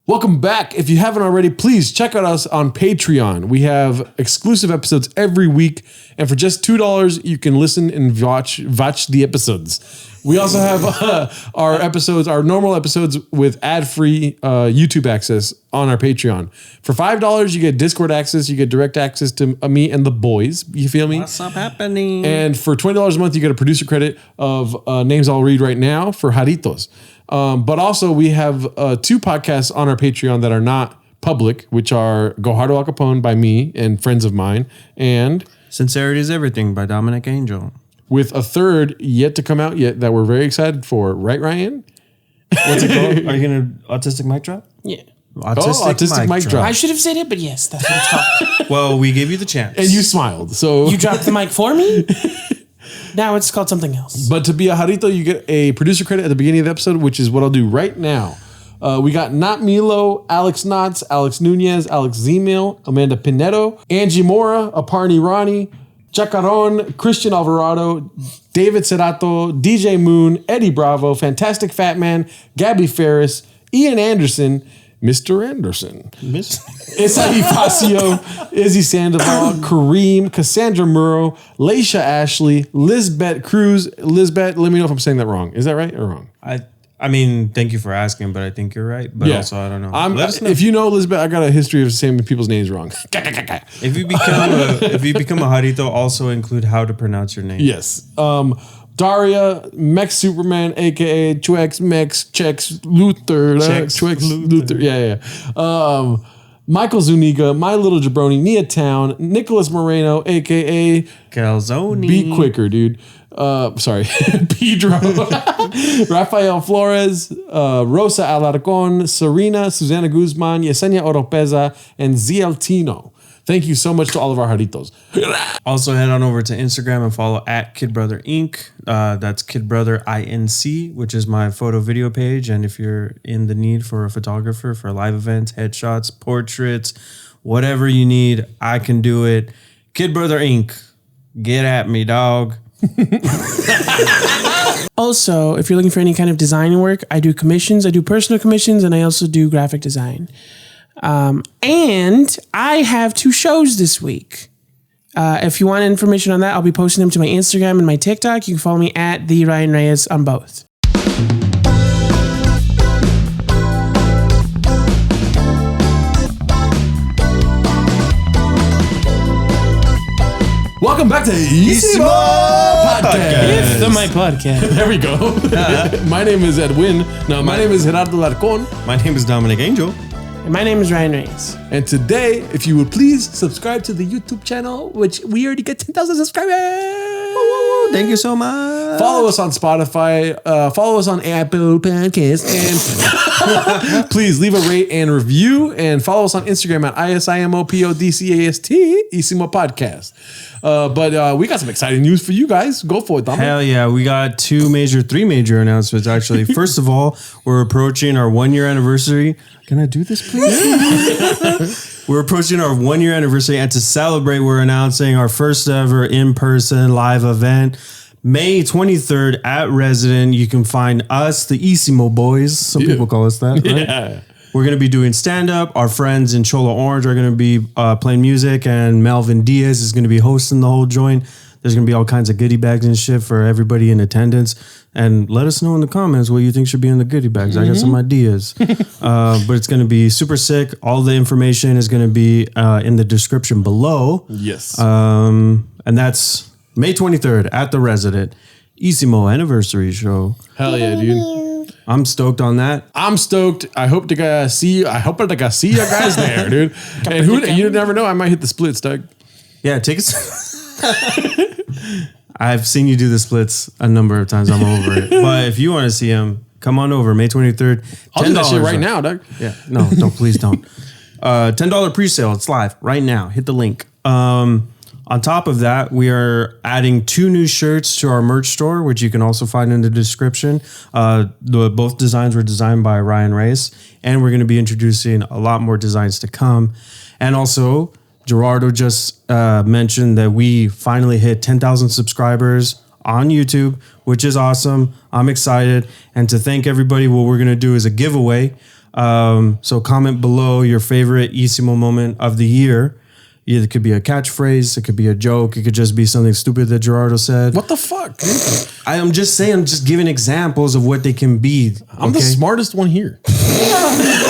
Welcome back. If you haven't already, please check out us on Patreon. We have exclusive episodes every week, and for just $2, you can listen and watch the episodes. We also have our normal episodes with ad-free YouTube access on our Patreon. For $5, you get Discord access, you get direct access to me and the boys. You feel me? What's up happening? And for $20 a month, you get a producer credit of names I'll read right now for Jaritos. But also we have 2 podcasts on our Patreon that are not public, which are Gerardo Alarcon by me and friends of mine, and Sincerity is Everything by Dominic Angel. With a third yet to come out yet that we're very excited for. Right, Ryan? What's it called? Are you going to Autistic Mic Drop? Yeah. Autistic Mic Drop. I should have said it, but yes, that's what it's called. Well, we gave you the chance. And you smiled. So You dropped the mic for me? Now it's called something else. But to be a Jarito, you get a producer credit at the beginning of the episode, which is what I'll do right now. We got Not Milo, Alex Knotts, Alex Nunez, Alex Zemil, Amanda Pinedo, Angie Mora, Aparni Rani, Chacaron, Christian Alvarado, David Cerato, DJ Moon, Eddie Bravo, Fantastic Fat Man, Gabby Ferris, Ian Anderson, Mr. Anderson, Isai Facio, Izzy Sandoval, Kareem, Cassandra Murrow, Laisha Ashley, Lisbeth Cruz. Lisbeth, let me know if I'm saying that wrong. Is that right or wrong? I mean, thank you for asking, but I think you're right. But also, I don't know. Let us know. If you know Lisbeth, I got a history of saying people's names wrong. If you become a Jarito, also include how to pronounce your name. Yes. Daria, Mex Superman, aka Twex, Mex, Chex, Luther. Twex, Luther. Yeah. Michael Zuniga, My Little Jabroni, Nia Town, Nicholas Moreno, aka Calzone. Be quicker, dude. Sorry, Pedro, Rafael Flores, Rosa Alarcon, Serena, Susana Guzman, Yesenia Oropeza, and Zieltino. Thank you so much to all of our Jaritos. Also, head on over to Instagram and follow at Kid Brother Inc. That's Kid Brother INC, which is my photo video page. And if you're in the need for a photographer for live events, headshots, portraits, whatever you need, I can do it. Kid Brother Inc. Get at me, dog. Also, if you're looking for any kind of design work, I do commissions. I do personal commissions, and I also do graphic design. And I have 2 shows this week. If you want information on that, I'll be posting them to my Instagram and my TikTok. You can follow me at the Rian Reyes on both. Welcome back to Isimo Podcast. It's the My Podcast. There we go. My name is Edwin. No, my name is Gerardo Alarcon. My name is Dominic Angel. And my name is Rian Reyes. And today, if you would please subscribe to the YouTube channel, which we already get 10,000 subscribers. Thank you so much. Follow us on Spotify. Follow us on Apple Podcasts. And please leave a rate and review. And follow us on Instagram at ISIMOPODCAST, Isimo Podcast. But we got some exciting news for you guys. Go for it, Dominic. Hell yeah. We got 3 major announcements, actually. First of all, we're approaching our 1-year anniversary. Can I do this, please? We're approaching our 1-year anniversary, and to celebrate, we're announcing our first ever in-person live event, May 23rd at Resident. You can find us, the Isimo Boys. Some people call us that, right? Yeah. We're going to be doing stand-up. Our friends in Chola Orange are going to be playing music, and Melvin Diaz is going to be hosting the whole joint. There's going to be all kinds of goodie bags and shit for everybody in attendance. And let us know in the comments what you think should be in the goodie bags. I got some ideas. But it's going to be super sick. All the information is going to be in the description below. Yes. And that's May 23rd at the Resident Isimo Anniversary Show. Hell yeah, dude. I'm stoked on that. I'm stoked. I hope to see you. I hope to see you guys there, dude. And you never know. I might hit the splits, Doug. Yeah, take us. I've seen you do the splits a number of times. I'm over it. But if you want to see him, come on over May 23rd. I'll do that shit right now, Doug. Yeah, no, please don't. $10 pre-sale. It's live right now. Hit the link. On top of that, we are adding 2 new shirts to our merch store, which you can also find in the description. Both designs were designed by Rian Reyes, and we're going to be introducing a lot more designs to come. And also, Gerardo just mentioned that we finally hit 10,000 subscribers on YouTube, which is awesome. I'm excited. And to thank everybody, what we're going to do is a giveaway. So comment below your favorite Isimo moment of the year. It could be a catchphrase, it could be a joke, it could just be something stupid that Gerardo said. What the fuck? I'm just saying, I'm just giving examples of what they can be. I'm the smartest one here. That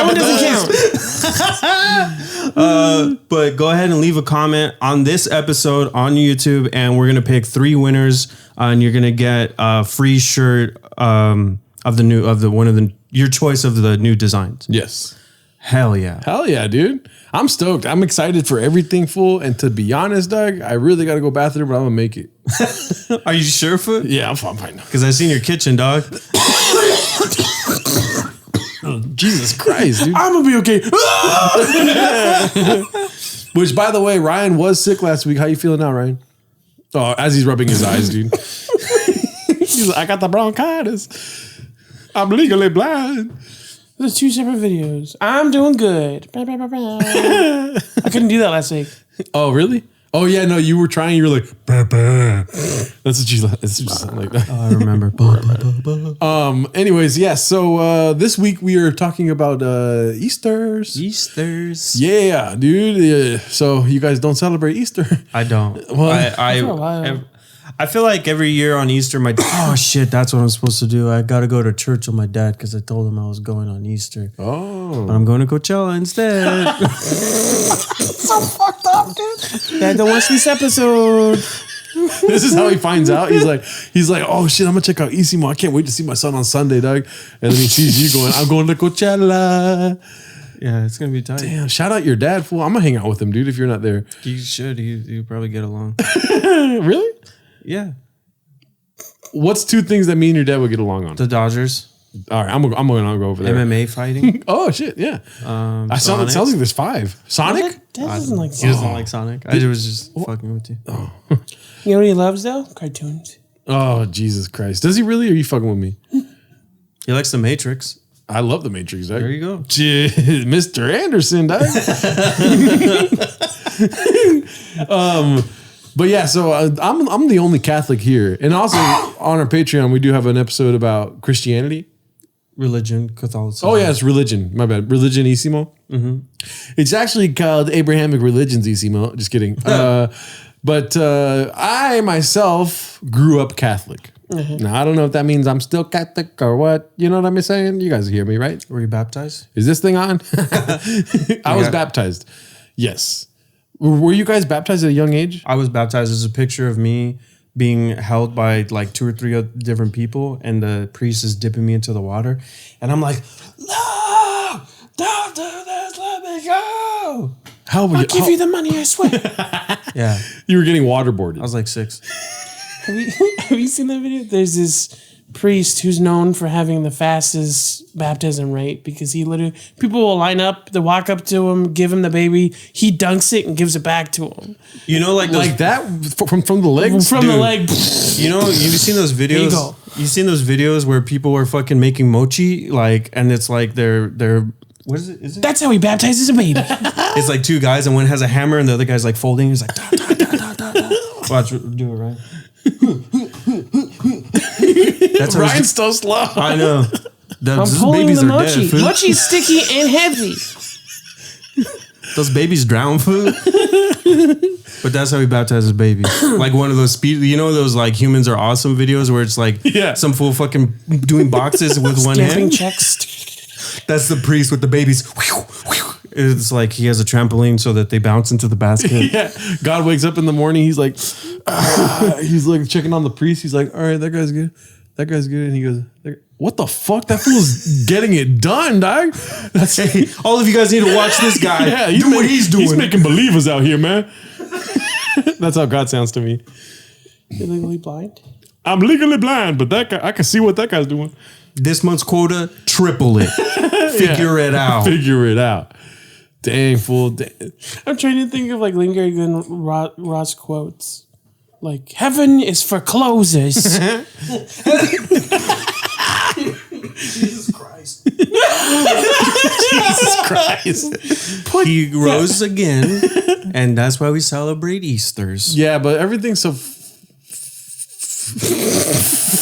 one doesn't count. But go ahead and leave a comment on this episode on YouTube, and we're gonna pick 3 winners, and you're gonna get a free shirt your choice of the new designs. Yes. Hell yeah. Hell yeah, dude. I'm stoked. I'm excited for everything, fool. And to be honest, Doug, I really got to go bathroom, but I'm going to make it. Are you sure, Foot? Yeah, I'm fine. Because I seen your kitchen, dog. Jesus Christ, dude. I'm gonna be okay. Which, by the way, Ryan was sick last week. How you feeling now, Ryan? Oh, as he's rubbing his eyes, dude. He's like, I got the bronchitis. I'm legally blind. There's 2 separate videos. I'm doing good. I couldn't do that last week. Oh, really? Oh, yeah, no, you were trying. You were like, bah, bah. That's what you sound like. Oh, I remember. Anyways, yeah, so this week we are talking about Easters. Yeah, dude. Yeah. So you guys don't celebrate Easter? I don't. Well, I feel like every year on Easter, oh shit, that's what I'm supposed to do. I got to go to church with my dad because I told him I was going on Easter. Oh. But I'm going to Coachella instead. So fucked up, dude. Dad, don't watch this episode. This is how he finds out. He's like, oh shit, I'm gonna check out Isimo. I can't wait to see my son on Sunday, dog. And then he sees you going, I'm going to Coachella. Yeah, it's gonna be tight. Damn, shout out your dad, fool. I'm gonna hang out with him, dude, if you're not there. You should. You probably get along. Really? Yeah. What's 2 things that me and your dad would get along on? The Dodgers. All right, I'm gonna go over there. MMA fighting. Oh shit, yeah. It sounds like there's 5. Sonic? Dad doesn't like He Sonic. doesn't like Sonic. I was just fucking with you. You know what he loves though? Cartoons. Oh, Jesus Christ. Does he really? Or are you fucking with me? He likes The Matrix. I love The Matrix, dog. There you go. Mr. Anderson, dog. But yeah, so I'm the only Catholic here. And also on our Patreon, we do have an episode about Christianity. Religion, Catholicism. Oh yeah, it's religion. My bad. Religion Isimo. Mm-hmm. It's actually called Abrahamic Religions Isimo. Just kidding. But I myself grew up Catholic. Mm-hmm. Now, I don't know if that means I'm still Catholic or what. You know what I'm saying? You guys hear me, right? Were you baptized? Is this thing on? I was baptized. Yes. Were you guys baptized at a young age? I was baptized. There's a picture of me being held by like 2 or 3 different people, and the priest is dipping me into the water. And I'm like, no, don't do this, let me go. How I'll give you the money, I swear. Yeah. You were getting waterboarded. I was like 6. Have you seen that video? There's this priest who's known for having the fastest baptism rate because he literally, people will line up, they walk up to him, give him the baby, he dunks it and gives it back to him. You know, like that from the legs? From the leg. You know, you've seen those videos? Ego. You've seen those videos where people are fucking making mochi, like, and it's like they're what is it? Is it? That's how he baptizes a baby. It's like 2 guys, and one has a hammer, and the other guy's like folding. He's like, da, da, da, da, da, da. Watch, do it, right? That's Ryan's so slow. I know. I'm pulling the mochi. Dead, Mochi's sticky and heavy. Those babies drown, food. But that's how he baptizes babies. Like one of those speed, you know, those like humans are awesome videos where it's like some fool fucking doing boxes with one hand. Checks. That's the priest with the babies. It's like he has a trampoline so that they bounce into the basket. Yeah. God wakes up in the morning. He's like checking on the priest. He's like, all right, that guy's good. That guy's good. And he goes, what the fuck? That fool's getting it done, dog. That's Hey, all of you guys need to watch this guy. Yeah, do what he's doing. He's making believers out here, man. That's how God sounds to me. You're legally blind? I'm legally blind, but that guy, I can see what that guy's doing. This month's quota, triple it. Figure it out. Figure it out. Dang, fool. Dang. I'm trying to think of like Lingard and Ross quotes. Like, heaven is for closers. Jesus Christ. Jesus Christ. He rose again, and that's why we celebrate Easters. Yeah, but everything's so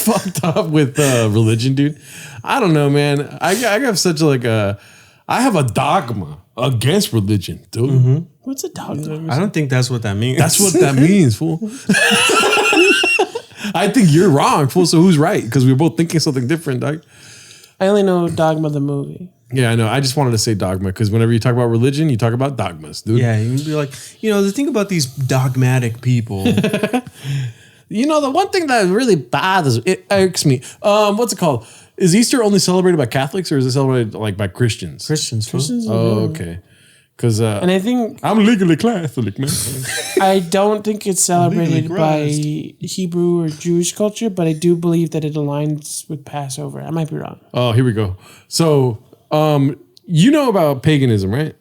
fucked up with religion, dude. I don't know, man. I have such I have a dogma against religion, dude. Mm-hmm. What's a dogma? I don't think that's what that means. That's what that means, fool. I think you're wrong, fool. So who's right? Because we're both thinking something different, dog. I only know Dogma the movie. Yeah, I know. I just wanted to say dogma because whenever you talk about religion, you talk about dogmas, dude. Yeah, you can be like, the thing about these dogmatic people. The one thing that really bothers, it irks me. What's it called? Is Easter only celebrated by Catholics or is it celebrated like by Christians? Christians. Oh, okay. Because and I think I'm legally Catholic, man. I don't think it's celebrated by Hebrew or Jewish culture, but I do believe that it aligns with Passover. I might be wrong. Oh, here we go. So, you know about paganism, right?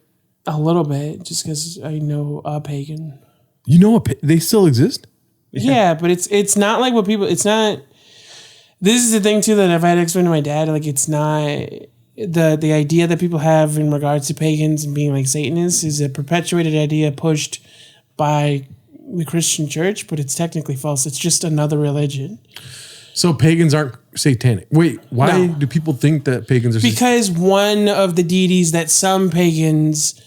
A little bit, just because I know a pagan. You know they still exist? Yeah, but it's not like what people. It's not. This is the thing too that I've had to explain to my dad. Like, it's not the idea that people have in regards to pagans and being like Satanists is a perpetuated idea pushed by the Christian church, but it's technically false. It's just another religion. So pagans aren't satanic. Wait, why do people think that pagans are satanic? Because one of the deities that some pagans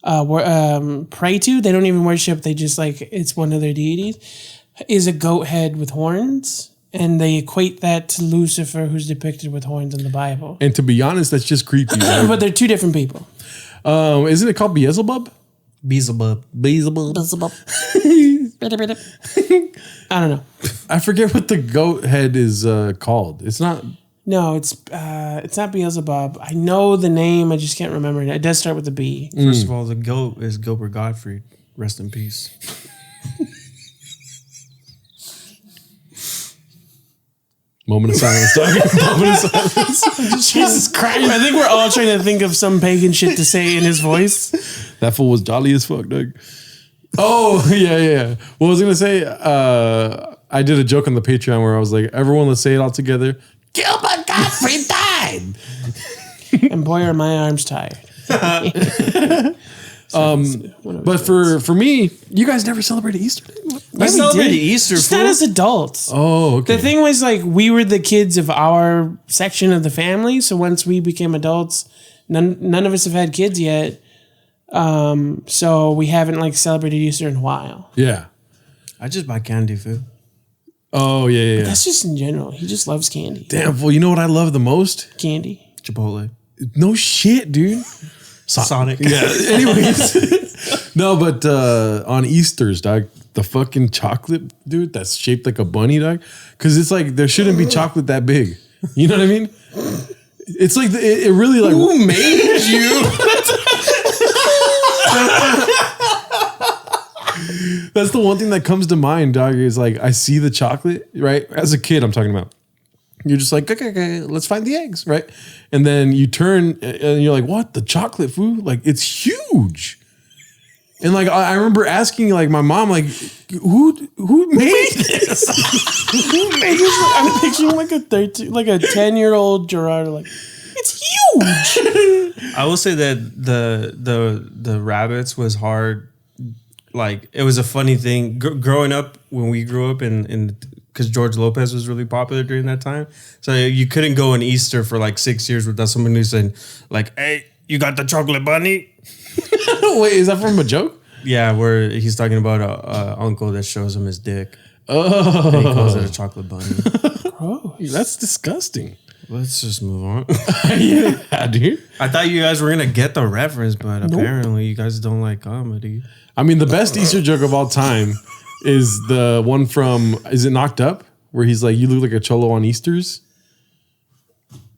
pray to, they don't even worship. They just it's one of their deities, is a goat head with horns. And they equate that to Lucifer, who's depicted with horns in the Bible. And to be honest, that's just creepy. Right? But they're two different people. Isn't it called Beelzebub? Beelzebub. I don't know. I forget what the goat head is called. It's not. No, it's not Beelzebub. I know the name. I just can't remember it. It does start with a B. First of all, the goat is Gilbert Gottfried. Rest in peace. Moment of silence, dog. Moment of silence. Jesus Christ. I think we're all trying to think of some pagan shit to say in his voice. That fool was jolly as fuck, dog. Oh, yeah. What was I going to say? I did a joke on the Patreon where I was like, everyone, let's say it all together. Gilbert Gottfried died. And boy, are my arms tired. But for me, you guys never celebrated Easter? I celebrated Easter. Just not as adults. Oh, okay. The thing was, we were the kids of our section of the family. So once we became adults, none of us have had kids yet. So we haven't celebrated Easter in a while. Yeah. I just buy candy food. Oh, yeah. That's just in general. He just loves candy. Damn, well, you know what I love the most? Candy. Chipotle. No shit, dude. Sonic. Yeah. Anyways. No, but on Easter's, dog, the fucking chocolate, dude, that's shaped like a bunny, dog. Because it's there shouldn't be chocolate that big. You know what I mean? It's it really Who made you? That's the one thing that comes to mind, dog, is I see the chocolate, right? As a kid, I'm talking about. You're just okay, let's find the eggs, right? And then you turn and you're like, what? The chocolate food? It's huge. And I remember asking my mom, who made this? Who made this? I'm picturing a 10-year-old Gerardo, it's huge. I will say that the rabbits was hard. It was a funny thing growing up when we grew up in because George Lopez was really popular during that time. So you couldn't go on Easter for 6 years without somebody saying hey, you got the chocolate bunny? Wait, is that from a joke? Yeah, where he's talking about a uncle that shows him his dick. Oh. And he calls it a chocolate bunny. Gross. That's disgusting. Let's just move on. Yeah, dude. I thought you guys were going to get the reference, but apparently you guys don't like comedy. I mean, the best Easter joke of all time is the one from, is it Knocked Up? Where he's you look like a cholo on Easters.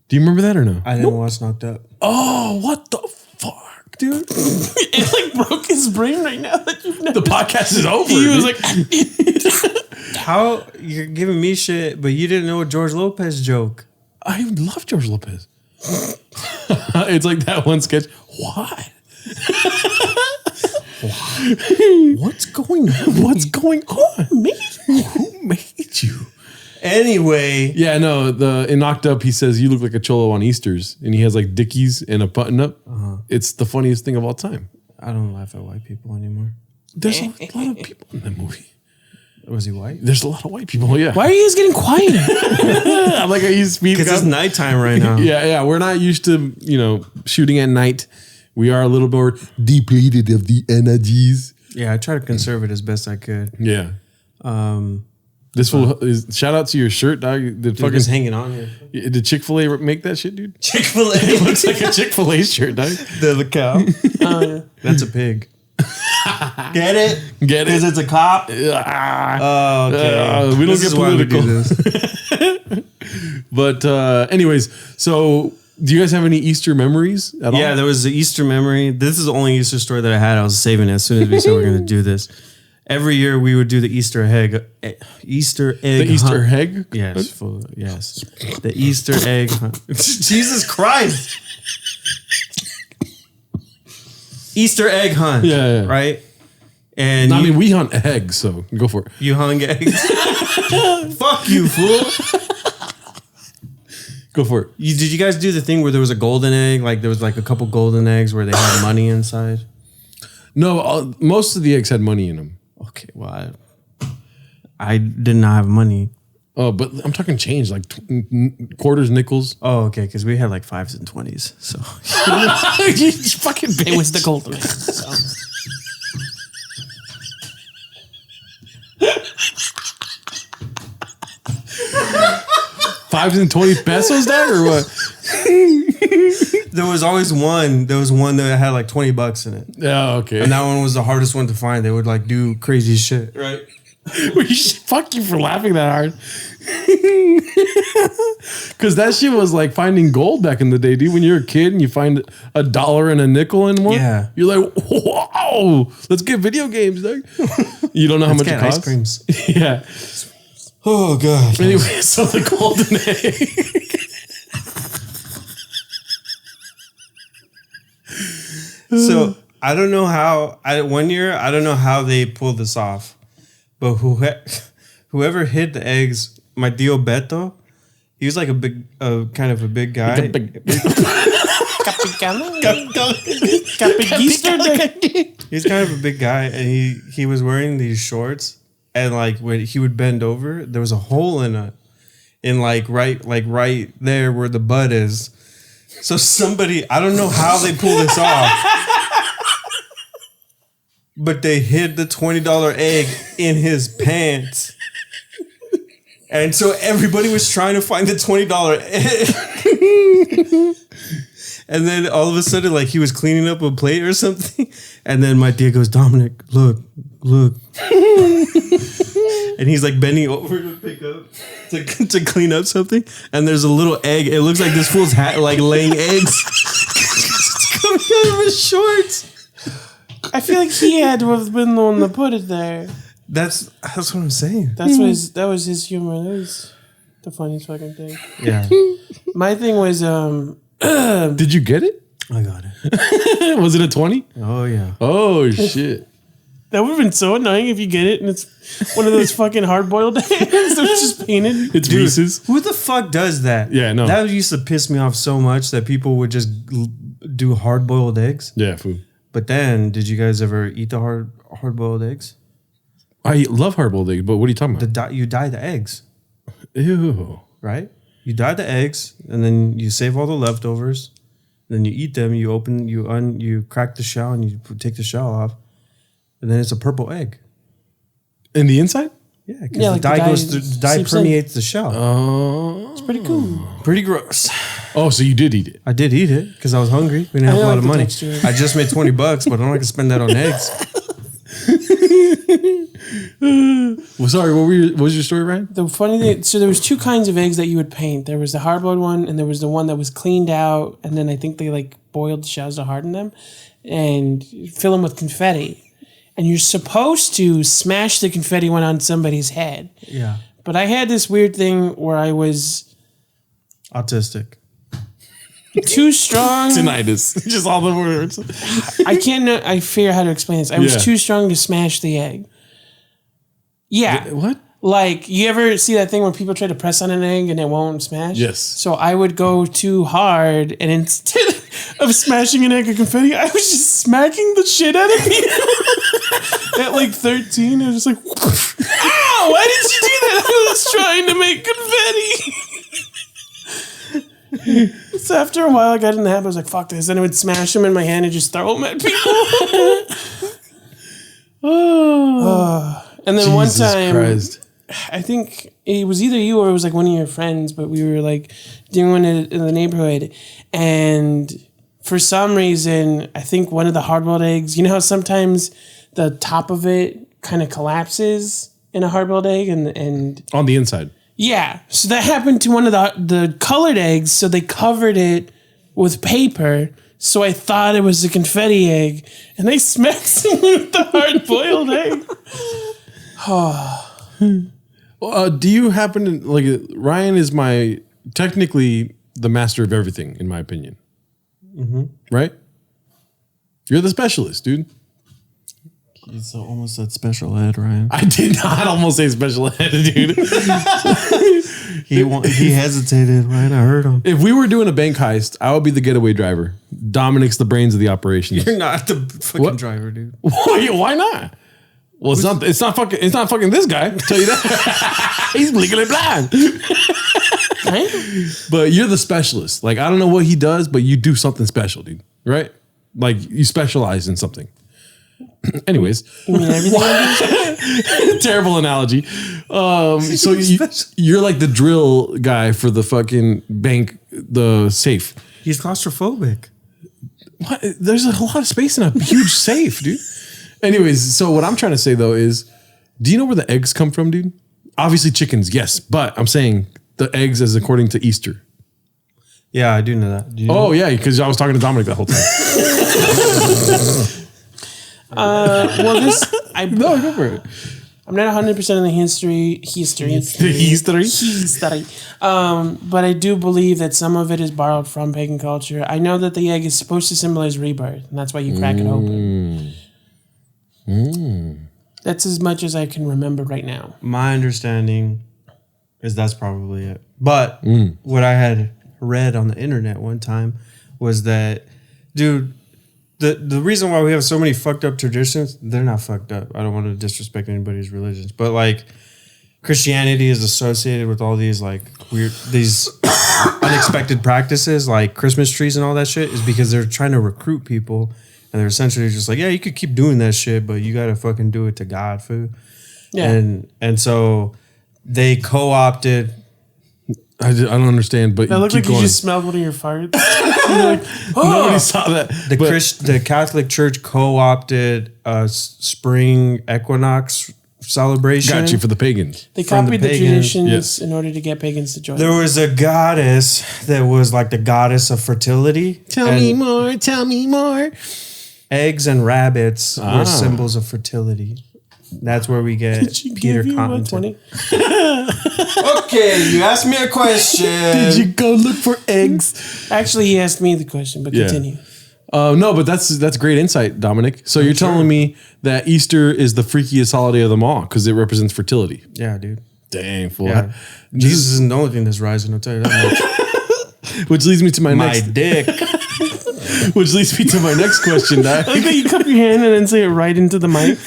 Do you remember that or no? I didn't watch Knocked Up. Oh, what the fuck, dude? It broke his brain right now that you've never. The podcast is over. He was How you're giving me shit, but you didn't know a George Lopez joke? I love George Lopez. It's that one sketch. What? What's going on? What's going on? Who made you? Anyway. Yeah, no, in Knocked Up, he says, you look like a cholo on Easters. And he has Dickies and a button up. Uh-huh. It's the funniest thing of all time. I don't laugh at white people anymore. There's a lot of people in that movie. Was he white? There's a lot of white people. Yeah. Why are you guys getting quiet? I'm like, are you speaking? Because it's nighttime right now. Yeah. We're not used to, shooting at night. We are a little more depleted of the energies. Yeah, I try to conserve it as best I could. Yeah. This fool is shout out to your shirt, dog. Dude, fucking hanging on here. Did Chick-fil-A make that shit, dude? Chick-fil-A. It looks like a Chick-fil-A shirt, dog. The cow. That's a pig. Get it? Get it? Because it's a cop? Okay. Okay. We don't get political. We do this. But anyways, so do you guys have any Easter memories at all? Yeah, there was the Easter memory. This is the only Easter story that I had. I was saving it as soon as we said we were going to do this. Every year we would do the Easter egg. Easter egg. The Easter hunt. egg? Yes. Yes. The Easter egg hunt. Jesus Christ. Easter egg hunt. Yeah. Right? And No, I mean, we hunt eggs, so go for it. you hung eggs. Fuck you, fool. Go for it. Did you guys do the thing where there was a golden egg? Like there was like a couple golden eggs where they had money inside? No, most of the eggs had money in them. Okay, well, I did not have money. Oh, but I'm talking change, like quarters, nickels. Oh, okay, because we had like 5s and 20s. So You fucking bitch. It was the golden egg. So. $5s and 20 pesos there or what? there was always one. There was one that had like $20 in it, Yeah, okay. and that one was the hardest one to find. They would like do crazy shit, right? Fuck you for laughing that hard. Because that shit was like finding gold back in the day, dude. When you're a kid and you find $1 and a nickel in one, Yeah. you're like, wow, let's get video games, dog. You don't know how much it costs. Ice creams. Yeah. Oh god. Anyway, so the golden egg. So I don't know how. One year I don't know how they pulled this off, but whoever hid the eggs, my Tio Beto, he was like a big, kind of a big guy. He's kind of a big guy, and he was wearing these shorts, and like when he would bend over, there was a hole in right there where the butt is. So somebody, I don't know how they pulled this off, but they hid the $20 egg in his pants. And so everybody was trying to find the $20 egg. And then all of a sudden, like he was cleaning up a plate or something. And then my tia goes, Dominic, look. And he's like bending over to pick up, to clean up something. And there's a little egg. It looks like this fool's hat, like laying eggs. It's coming out of his shorts. I feel like he had to have been the one that put it there. That's what I'm saying. That was his humor. That was the funniest fucking thing. Yeah. My thing was Did you get it? I got it. Was it a 20? Oh, yeah. Oh, shit. that would have been so annoying if you get it and it's one of those fucking hard boiled eggs that was just painted. It's Reese's. Who the fuck does that? Yeah, no. That used to piss me off so much that people would just do hard boiled eggs. Yeah, food. But then, did you guys ever eat the hard boiled eggs? I love hard-boiled eggs, but what are you talking about? You dye the eggs, Ew. right? You dye the eggs, and then you save all the leftovers. Then you eat them. You crack the shell, and you take the shell off, and then it's a purple egg. In the inside? Yeah, because the dye goes through. The dye permeates the shell. Oh. It's pretty cool. Pretty gross. Oh, so you did eat it. I did eat it because I was hungry. We didn't have a lot of money. texture. I just made $20, but I'm not gonna spend that on eggs. Well, sorry, what was your story, Ryan? The funny thing, so there was two kinds of eggs that you would paint. There was the hard-boiled one, and there was the one that was cleaned out, and then I think they like boiled the shells to harden them, and fill them with confetti. And you're supposed to smash the confetti one on somebody's head. Yeah, But I had this weird thing where I was autistic. too strong. Tinnitus. Just all the words. I figure out how to explain this. I was Yeah. too strong to smash the egg. Yeah. What? Like, you ever see that thing where people try to press on an egg and it won't smash? Yes. So I would go too hard, and instead of smashing an egg of confetti, I was just smacking the shit out of people. At like 13, I was just like, ow! why did you do that? I was trying to make confetti. So after a while, I got in the habit. I was like, fuck this. Then I would smash them in my hand and just throw them at people. And then one time, Christ. I think it was either you or it was like one of your friends, but we were like doing it in the neighborhood. And for some reason, I think one of the hard-boiled eggs, you know how sometimes the top of it kind of collapses in a hard-boiled egg and On the inside. yeah. So that happened to one of the colored eggs. So they covered it with paper. So I thought it was a confetti egg, and they smacked me with the hard-boiled egg. Do you happen to like Ryan is technically the master of everything in my opinion, right? You're the specialist, dude. He's almost that special ed, Ryan. I did not almost say special ed, dude. He hesitated, right? I heard him. If we were doing a bank heist, I would be the getaway driver. Dominic's the brains of the operation. You're not the fucking What? driver, dude. Why not? Well, it's not fucking this guy. I'll tell you that. He's legally blind. But you're the specialist. Like, I don't know what he does, but you do something special, dude. Right? Like, you specialize in something. Anyways. You mean everything? Terrible analogy. So you're like the drill guy for the fucking bank, the safe. He's claustrophobic. What? There's a lot of space in a huge safe, dude. Anyways, so what I'm trying to say though is, do you know where the eggs come from, dude? Obviously chickens, yes, but I'm saying the eggs as according to Easter. Yeah, I do know that. Do you Oh yeah, because I was talking to Dominic that whole time. Well, No, go for it. I'm not 100% in the history. But I do believe that some of it is borrowed from pagan culture. I know that the egg is supposed to symbolize rebirth, and that's why you crack it open. That's as much as I can remember right now. My understanding is that's probably it. But what I had read on the internet one time was that, dude, the reason why we have so many fucked up traditions, they're not fucked up. I don't want to disrespect anybody's religions, but like Christianity is associated with all these like weird, these unexpected practices like Christmas trees and all that shit is because they're trying to recruit people. And they're essentially just like, yeah, you could keep doing that shit, but you got to fucking do it to God, food. Yeah. And so they co-opted. I don't understand, but That looked keep like going. you just smelled one of your farts. You're like, Nobody saw that. The Catholic Church co-opted a spring equinox celebration. Got you for the pagans. They From the copied the pagans, traditions yes. in order to get pagans to join. There was a goddess that was like the goddess of fertility. Tell me more. Eggs and rabbits were symbols of fertility. That's where we get Did she Peter give you a Cotton. 20? Okay, you asked me a question. Did you go look for eggs? Actually, he asked me the question, but Yeah. continue. No, but that's great insight, Dominic. So you're telling me that Easter is the freakiest holiday of them all because it represents fertility. Yeah, dude. Dang, fool. Yeah. Jesus isn't the only thing that's rising, I'll tell you that much. Which leads me to my My next. dick. Which leads me to my next question, Doc. I like that you cup your hand and then say it right into the mic.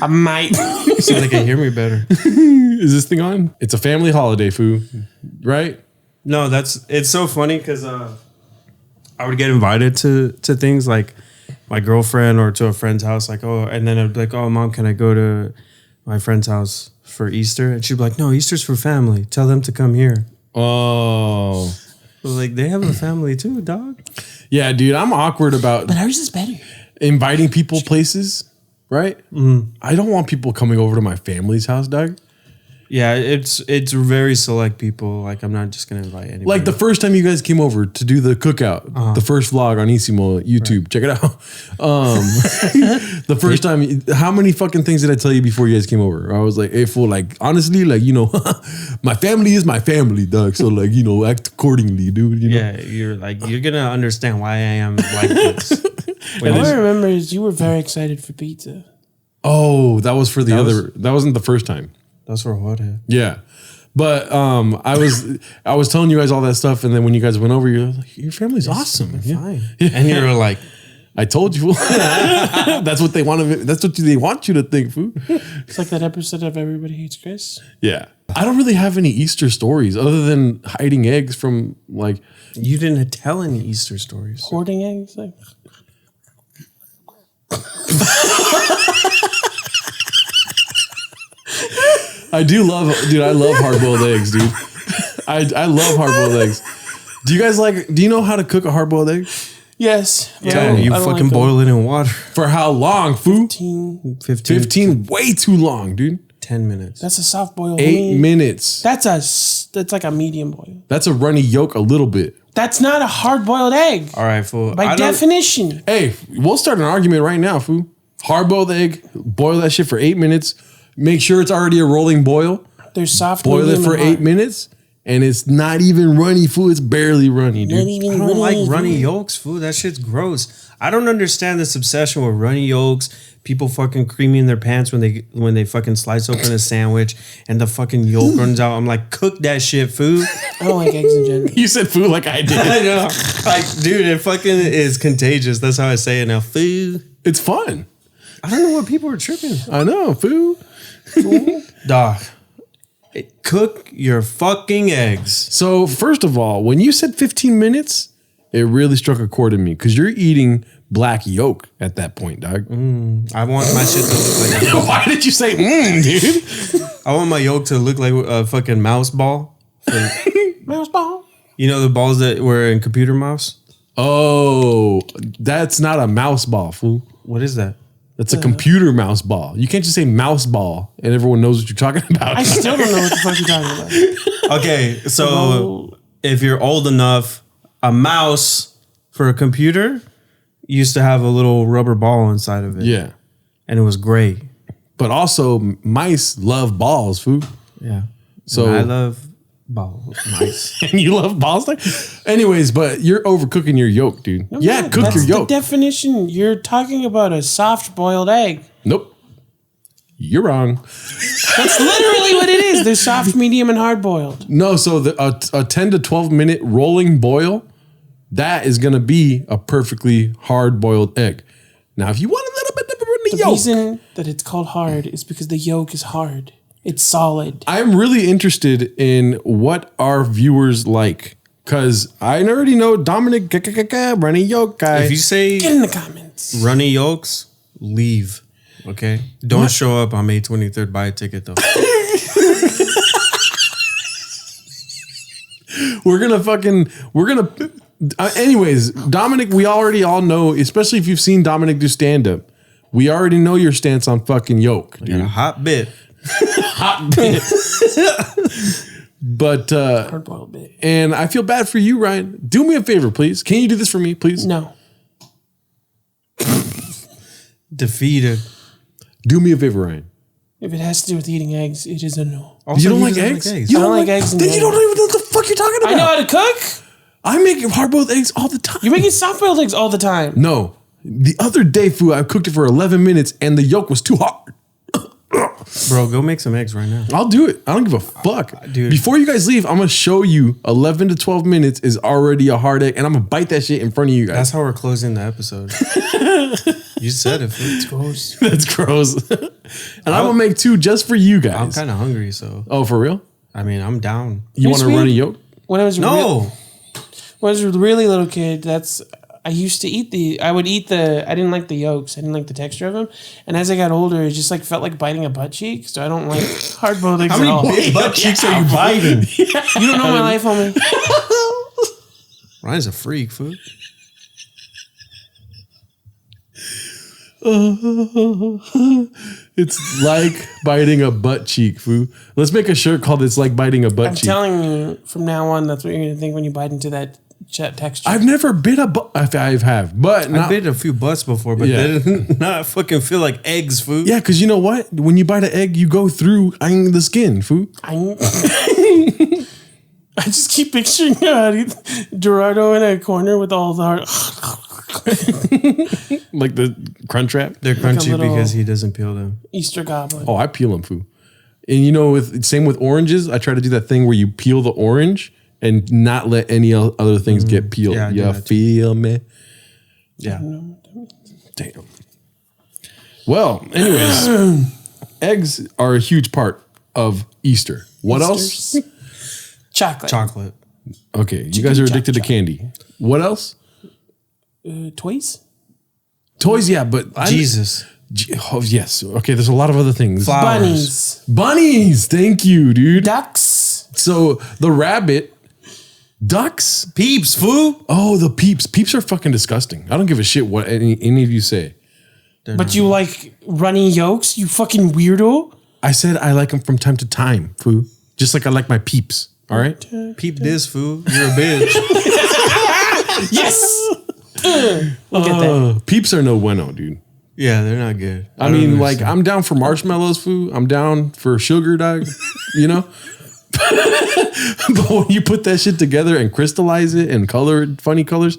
I might. So they can hear me better. Is this thing on? It's a family holiday, foo. Right? No, it's so funny because I would get invited to things like my girlfriend or to a friend's house, like, oh, and then I'd be like, oh, Mom, can I go to my friend's house for Easter? And she'd be like, no, Easter's for family. Tell them to come here. Oh. I was like, they have a family too, dog. Yeah, dude, I'm awkward about But ours is better. inviting people places, right? I don't want people coming over to my family's house, dog. Yeah, it's very select people. Like, I'm not just gonna invite anybody. Like the first time you guys came over to do the cookout, the first vlog on Isimo YouTube, check it out. The first time, how many fucking things did I tell you before you guys came over? I was like, hey, fool, like, honestly, like, you know, my family is my family, dog. So, like, you know, act accordingly, dude. You know? yeah, you're gonna understand why I am like this. All I remember is you were very excited for pizza. Oh, that was for the other, that wasn't the first time. That's for what? Yeah. But I was telling you guys all that stuff, and then when you guys went over, you're like, your family's awesome. Yeah. Fine. And you're like, I told you. That's what they want to. That's what they want you to think, fool. It's like that episode of Everybody Hates Chris. Yeah. I don't really have any Easter stories other than hiding eggs from like. You didn't tell any Easter stories. Hoarding eggs. Like. I do love, dude. I love hard-boiled eggs, dude. I love hard-boiled eggs. Do you guys like? Do you know how to cook a hard-boiled egg? Yes. Yeah, you fucking boil it in water. For how long, fool? 15. Way too long, dude. 10 minutes. That's a soft boil. 8 minutes. That's like a medium boil. That's a runny yolk a little bit. That's not a hard boiled egg. All right, fool. By definition. Hey, we'll start an argument right now, fool. Hard-boiled egg, boil that shit for 8 minutes. Make sure it's already a rolling boil. There's soft. Boil it for 8 minutes, and it's not even runny, fool. It's barely runny, dude. I don't like runny yolks, fool. That shit's gross. I don't understand this obsession with runny yolks. People fucking creaming their pants when they fucking slice open a sandwich and the fucking yolk runs out. I'm like, cook that shit, fool. I don't like eggs in general. You said food like I did. I know. Like, dude, it fucking is contagious. That's how I say it now. Food. It's fun. I don't know what people are tripping. I know, food. Dog. Cook your fucking eggs. So first of all, when you said 15 minutes, it really struck a chord in me because you're eating black yolk at that point, dog. I want my shit to look like that. Why did you say dude? I want my yolk to look like a fucking mouse ball. Mouse ball. You know the balls that were in computer mouse? Oh, that's not a mouse ball, fool. What is that? That's a computer mouse ball. You can't just say mouse ball and everyone knows what you're talking about. I still don't know what the fuck you're talking about. Okay, so if you're old enough, a mouse for a computer used to have a little rubber ball inside of it. Yeah. And it was gray. But also, mice love balls, fool. Yeah. So and I love balls. Mice. And you love balls? Like? Anyways, but you're overcooking your yolk, dude. No, yeah, no, cook that's your yolk. The definition. You're talking about a soft boiled egg. Nope. You're wrong. That's literally what it is. They're soft, medium, and hard boiled. No, so a 10 to 12 minute rolling boil, that is going to be a perfectly hard boiled egg. Now, if you want a little bit of the yolk. The reason that it's called hard is because the yolk is hard. It's solid. I'm really interested in what our viewers like. Because I already know Dominic, runny yolk guy. If you say Get in the comments. runny yolks, leave. Okay? Don't show up on May 23rd. Buy a ticket, though. Anyways, Dominic, we already all know, especially if you've seen Dominic do stand up, we already know your stance on fucking yolk, dude. A hot bit. Hot bit. But, Hard boiled bit. and I feel bad for you, Ryan. Do me a favor, please. Can you do this for me, please? No. Defeated. Do me a favor, Ryan. If it has to do with eating eggs, it is a no. Also, You don't he like doesn't eggs? I You don't like eggs in Then you general. don't even know what the fuck you're talking about. I know how to cook. I make hard-boiled eggs all the time. You're making soft boiled eggs all the time. No. The other day, food, I cooked it for 11 minutes and the yolk was too hard. Bro, go make some eggs right now. I'll do it. I don't give a fuck. Dude. Before you guys leave, I'm going to show you 11 to 12 minutes is already a hard egg and I'm going to bite that shit in front of you guys. That's how we're closing the episode. You said it. Fool. It's gross. That's gross. And I'm going to make two just for you I'm guys. kind of hungry, so. Oh, for real? I mean, I'm down. You want a Sweet. runny yolk? When I was No. when I was a really little kid, I used to eat I didn't like the yolks. I didn't like the texture of them. And as I got older, it just like felt like biting a butt cheek. So I don't like hard boiled eggs How at all. many big butt cheeks are you biting? You don't know my life, homie. Ryan's a freak, fool. It's like biting a butt cheek, foo. Let's make a shirt called "It's Like Biting a Butt I'm Cheek." telling you, from now on, that's what you're going to think when you bite into that texture. I've never bit a butt. I have, but I not. bit a few butts before, but Yeah. they did not fucking feel like eggs, food. Yeah, because you know what? When you bite an egg, you go through the skin, foo. I just keep picturing Gerardo in a corner with all the hard. Like the crunch wrap. They're crunchy little- because he doesn't peel them. Easter goblin. Oh, I peel them, foo. And you know, same with oranges. I try to do that thing where you peel the orange and not let any other things get peeled. yeah, I do You that too. feel me? Yeah. Damn. Well, anyways, eggs are a huge part of Easter. What else? Chocolate. Chocolate. Okay, you guys are addicted to candy. What else? Toys? Toys, yeah, but Jesus. Oh, yes. Okay, there's a lot of other things. Bunnies. Bunnies. Thank you, dude. Ducks. So the rabbit, ducks. Peeps, fool. Oh, the peeps. Peeps are fucking disgusting. I don't give a shit what any of you say. But you like runny yolks, you fucking weirdo? I said I like them from time to time, foo. Just like I like my peeps. All right. Peep this, fool. You're a bitch. Yes. Look at that. Peeps are no bueno, dude. Yeah, they're not good. I mean, like, I'm down for marshmallows, foo. I'm down for sugar, dog. You know? But when you put that shit together and crystallize it and color it funny colors,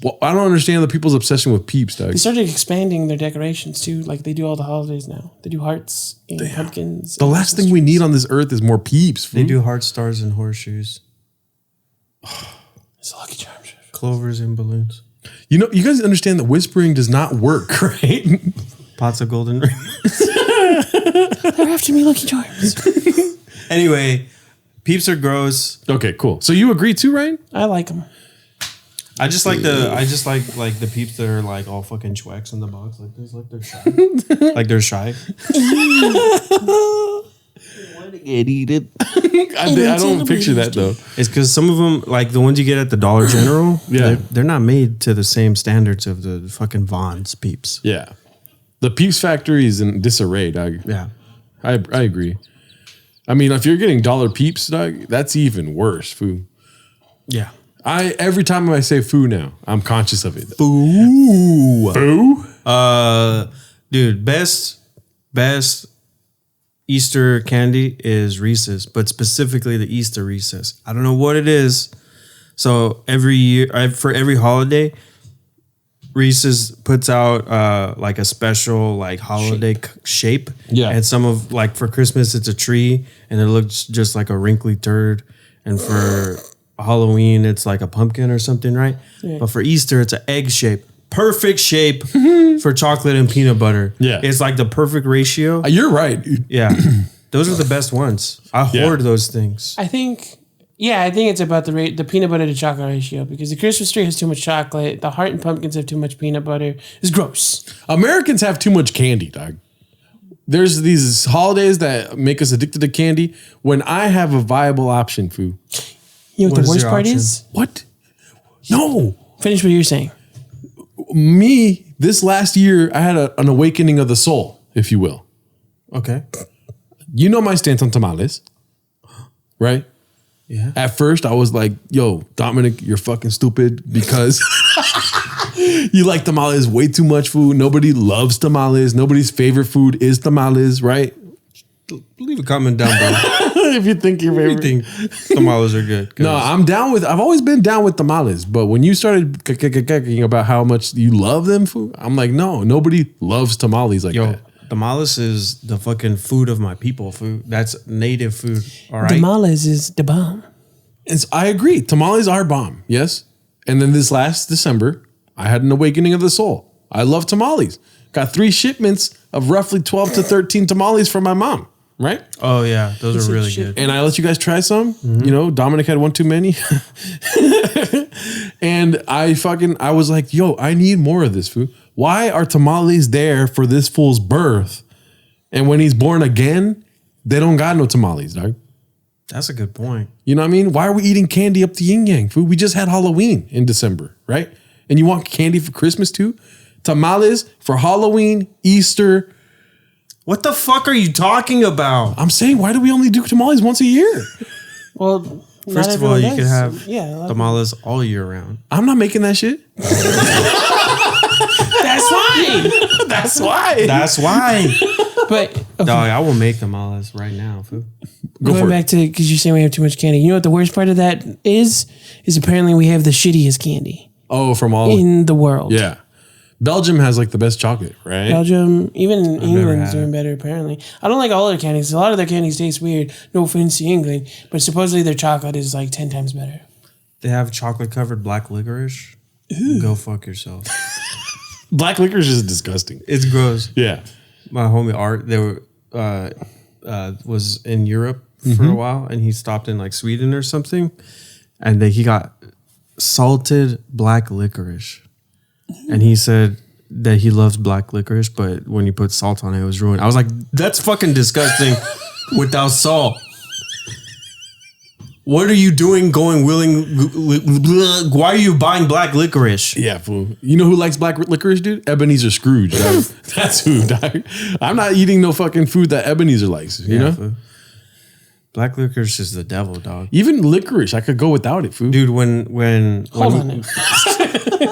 well, I don't understand the people's obsession with peeps, dog. They started expanding their decorations too. Like they do all the holidays now. They do hearts and pumpkins. The last thing we need on this earth is more peeps, foo. They do heart stars and horseshoes, It's a Lucky Charms. clovers and balloons, You know, you guys understand that whispering does not work, right? pots of golden rings. They're after me, Lucky Charms. Anyway, peeps are gross. Okay, cool. So you agree too, Ryan? I like them. I just like the peeps that are like all fucking chwecks in the box like this, like they're shy. Like they're shy. I don't picture that though. It's because some of them, like the ones you get at the Dollar General, Yeah. they're not made to the same standards of the fucking Vaughn's peeps. Yeah. The Peeps factory is in disarray, dog. Yeah. I agree. I mean, if you're getting dollar Peeps, dog, that's even worse, foo. Yeah. Every time I say foo now, I'm conscious of it. Ooh. Foo? Dude, best Easter candy is Reese's, but specifically the Easter Reese's. I don't know what it is. So every year, for every holiday, Reese's puts out like a special like holiday shape. Yeah. And some of like for Christmas, it's a tree and it looks just like a wrinkly turd. And for Halloween, it's like a pumpkin or something, right? Yeah. But for Easter, it's an egg shape. Perfect shape for chocolate and peanut butter. Yeah. It's like the perfect ratio. You're right, dude. Yeah. Those are the best ones. I hoard those things. I think it's about the peanut butter to chocolate ratio because the Christmas tree has too much chocolate. The heart and pumpkins have too much peanut butter. It's gross. Americans have too much candy, dog. There's these holidays that make us addicted to candy when I have a viable option, foo. You know what What the is worst your part option? is? What? No. Finish what you're saying. Me, this last year, I had an awakening of the soul, if you will. Okay. You know my stance on tamales, right? Yeah. At first, I was like, yo, Dominic, you're fucking stupid because you like tamales way too much food. Nobody loves tamales. Nobody's favorite food is tamales, right? Leave a comment down below. If you think your You favorite. think tamales are good? No, I've always been down with tamales. But when you started talking about how much you love them food, I'm like, no, nobody loves tamales like Yo, that. tamales is the fucking food of my people. Food. That's native food. All right. Tamales is the bomb. I agree. Tamales are bomb. Yes. And then this last December, I had an awakening of the soul. I love tamales. Got 3 shipments of roughly 12 to 13 tamales from my mom. Right? Oh yeah, those are really good. And I let you guys try some. You know, Dominic had one too many. And I was like, yo, I need more of this food. Why are tamales there for this fool's birth? And when he's born again, they don't got no tamales, dog. That's a good point. You know what I mean? Why are we eating candy up the yin yang food? We just had Halloween in December, right? And you want candy for Christmas too? Tamales for Halloween, Easter. What the fuck are you talking about? I'm saying, why do we only do tamales once a year? Well, First of all, you can have tamales all year round. I'm not making that shit. That's why. That's why. That's why. But okay, Dog, I will make tamales right now. Fool. Go going for back it. to because you're saying we have too much candy. You know what the worst part of that is apparently we have the shittiest candy Oh, from all. in the world. Yeah. Belgium has like the best chocolate, right? Belgium, even England's had doing better apparently. I don't like all their candies. A lot of their candies taste weird. No offense to England, but supposedly their chocolate is like 10 times better. They have chocolate covered black licorice. Go fuck yourself. Black licorice is disgusting. It's gross. Yeah. My homie Art, was in Europe for a while, and he stopped in like Sweden or something, and he got salted black licorice, and he said that he loves black licorice, but when you put salt on it, it was ruined. I was like, that's fucking disgusting without salt. What are you doing going why are you buying black licorice? Yeah, fool. You know who likes black licorice, dude? Ebenezer Scrooge, dog. That's who, dog. I'm not eating no fucking food that Ebenezer likes, you know? Fool. Black licorice is the devil, dog. Even licorice, I could go without it, fool. Dude, when Hold on.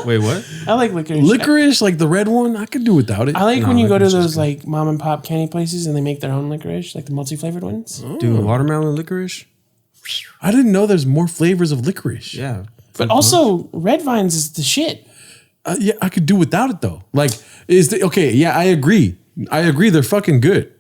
wait, what? I like licorice. Licorice, like the red one, I could do without it. I like when you go to licorice is those like mom and pop candy places and they make their own licorice, like the multi-flavored ones. Dude, watermelon licorice? I didn't know there's more flavors of licorice. Yeah. But also, red vines is the shit. Yeah, I could do without it though. Like, okay? Yeah, I agree. They're fucking good,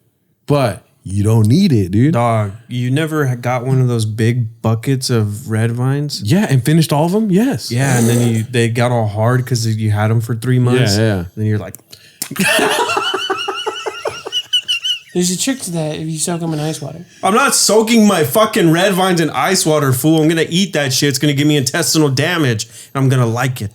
but you don't need it, dude. Dog, you never got one of those big buckets of red vines? Yeah, and finished all of them. Yes. Yeah, and then they got all hard because you had them for 3 months. Yeah. Then you're like, There's a trick to that if you soak them in ice water. I'm not soaking my fucking red vines in ice water, fool. I'm gonna eat that shit. It's gonna give me intestinal damage, and I'm gonna like it.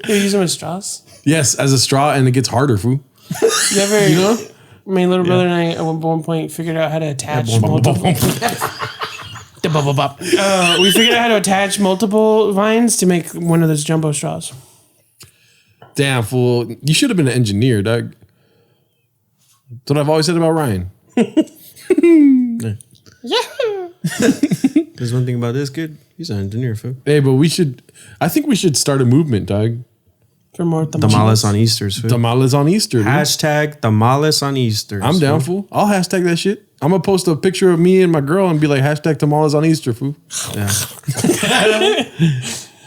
You use them as straws? Yes, as a straw, and it gets harder, fool. You ever, You know? my little brother and I at one point figured out how to attach multiple... We figured out how to attach multiple vines to make one of those jumbo straws. Damn, fool. You should have been an engineer, Doug. That's what I've always said about Ryan. There's one thing about this kid. He's an engineer, fool. Hey, but I think we should start a movement, Doug. For more Tamales on Easter's, fool. Tamales on Easter, dude. Hashtag tamales on Easter. I'm down, fool. I'll hashtag that shit. I'm going to post a picture of me and my girl and be like, hashtag tamales on Easter, fool. Yeah.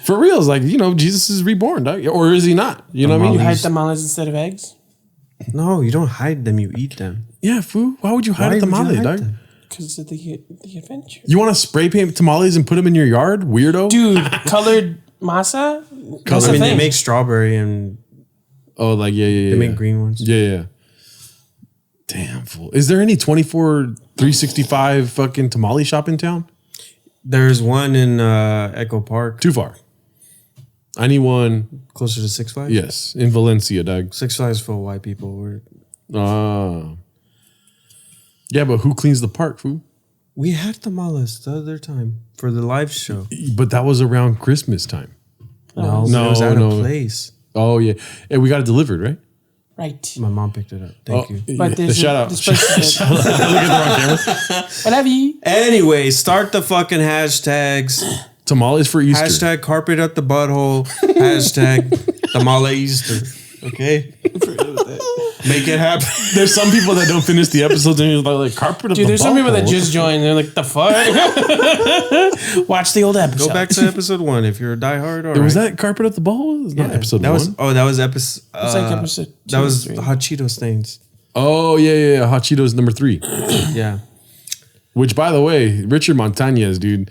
For real, it's like, Jesus is reborn, Doug. Or is he not? You know what I You mean? hide tamales instead of eggs? No, you don't hide them. You eat them. Yeah, fool. Why would you hide a Why would you tamale, hide Doug? them? Because of the adventure. You want to spray paint tamales and put them in your yard? Weirdo. Dude, colored masa? That's I a mean, they thing. make strawberry and Oh, like, yeah. they make green ones. Yeah. Damn, fool. Is there any 365 fucking tamale shop in town? There's one in Echo Park. Too far. I need one. Closer to Six Flags? Yes, in Valencia, Doug. Six Flags for white people. Yeah, but who cleans the park, fool? We had tamales the other time for the live show. But that was around Christmas time. No, No, it was at no. a place. Oh, yeah. And we got it delivered, right? Right. My mom picked it up. Thank you. But there's shout out. this place is good. Look at the wrong camera. I love you. Anyway, start the fucking hashtags. Tamales for Easter. Hashtag carpet at the butthole. Hashtag tamale Easter. Okay? Make it happen. There's some people that don't finish the episodes and you're like carpet. Dude, there's some people that just joined. They're like, the fuck? Watch the old episode. Go back to episode 1 if you're a diehard. All Was right. that carpet at the ball? It's not episode that 1. That was episode. It's like episode 2 That was or 3. hot Cheeto stains. Oh, yeah. Hot Cheetos number 3. Yeah. Which, by the way, Richard Montañez, dude.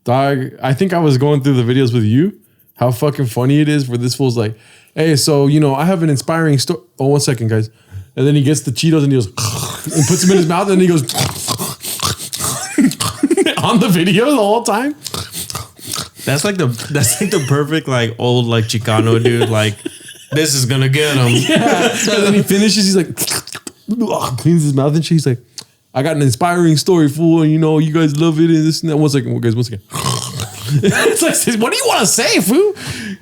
Dog, I think I was going through the videos with you. How fucking funny it is where this fool's like, hey, so, I have an inspiring story. Oh, 1 second, guys. And then he gets the Cheetos and he goes, and puts them in his mouth and then he goes, on the video the whole time. That's like the perfect like old like Chicano dude. Like this is gonna get him. Yeah. And then he finishes. He's like, cleans his mouth and shit. He's like, I got an inspiring story, fool. And you guys love it and this and that. 1 second, guys. 1 second. It's like, what do you want to say, fool?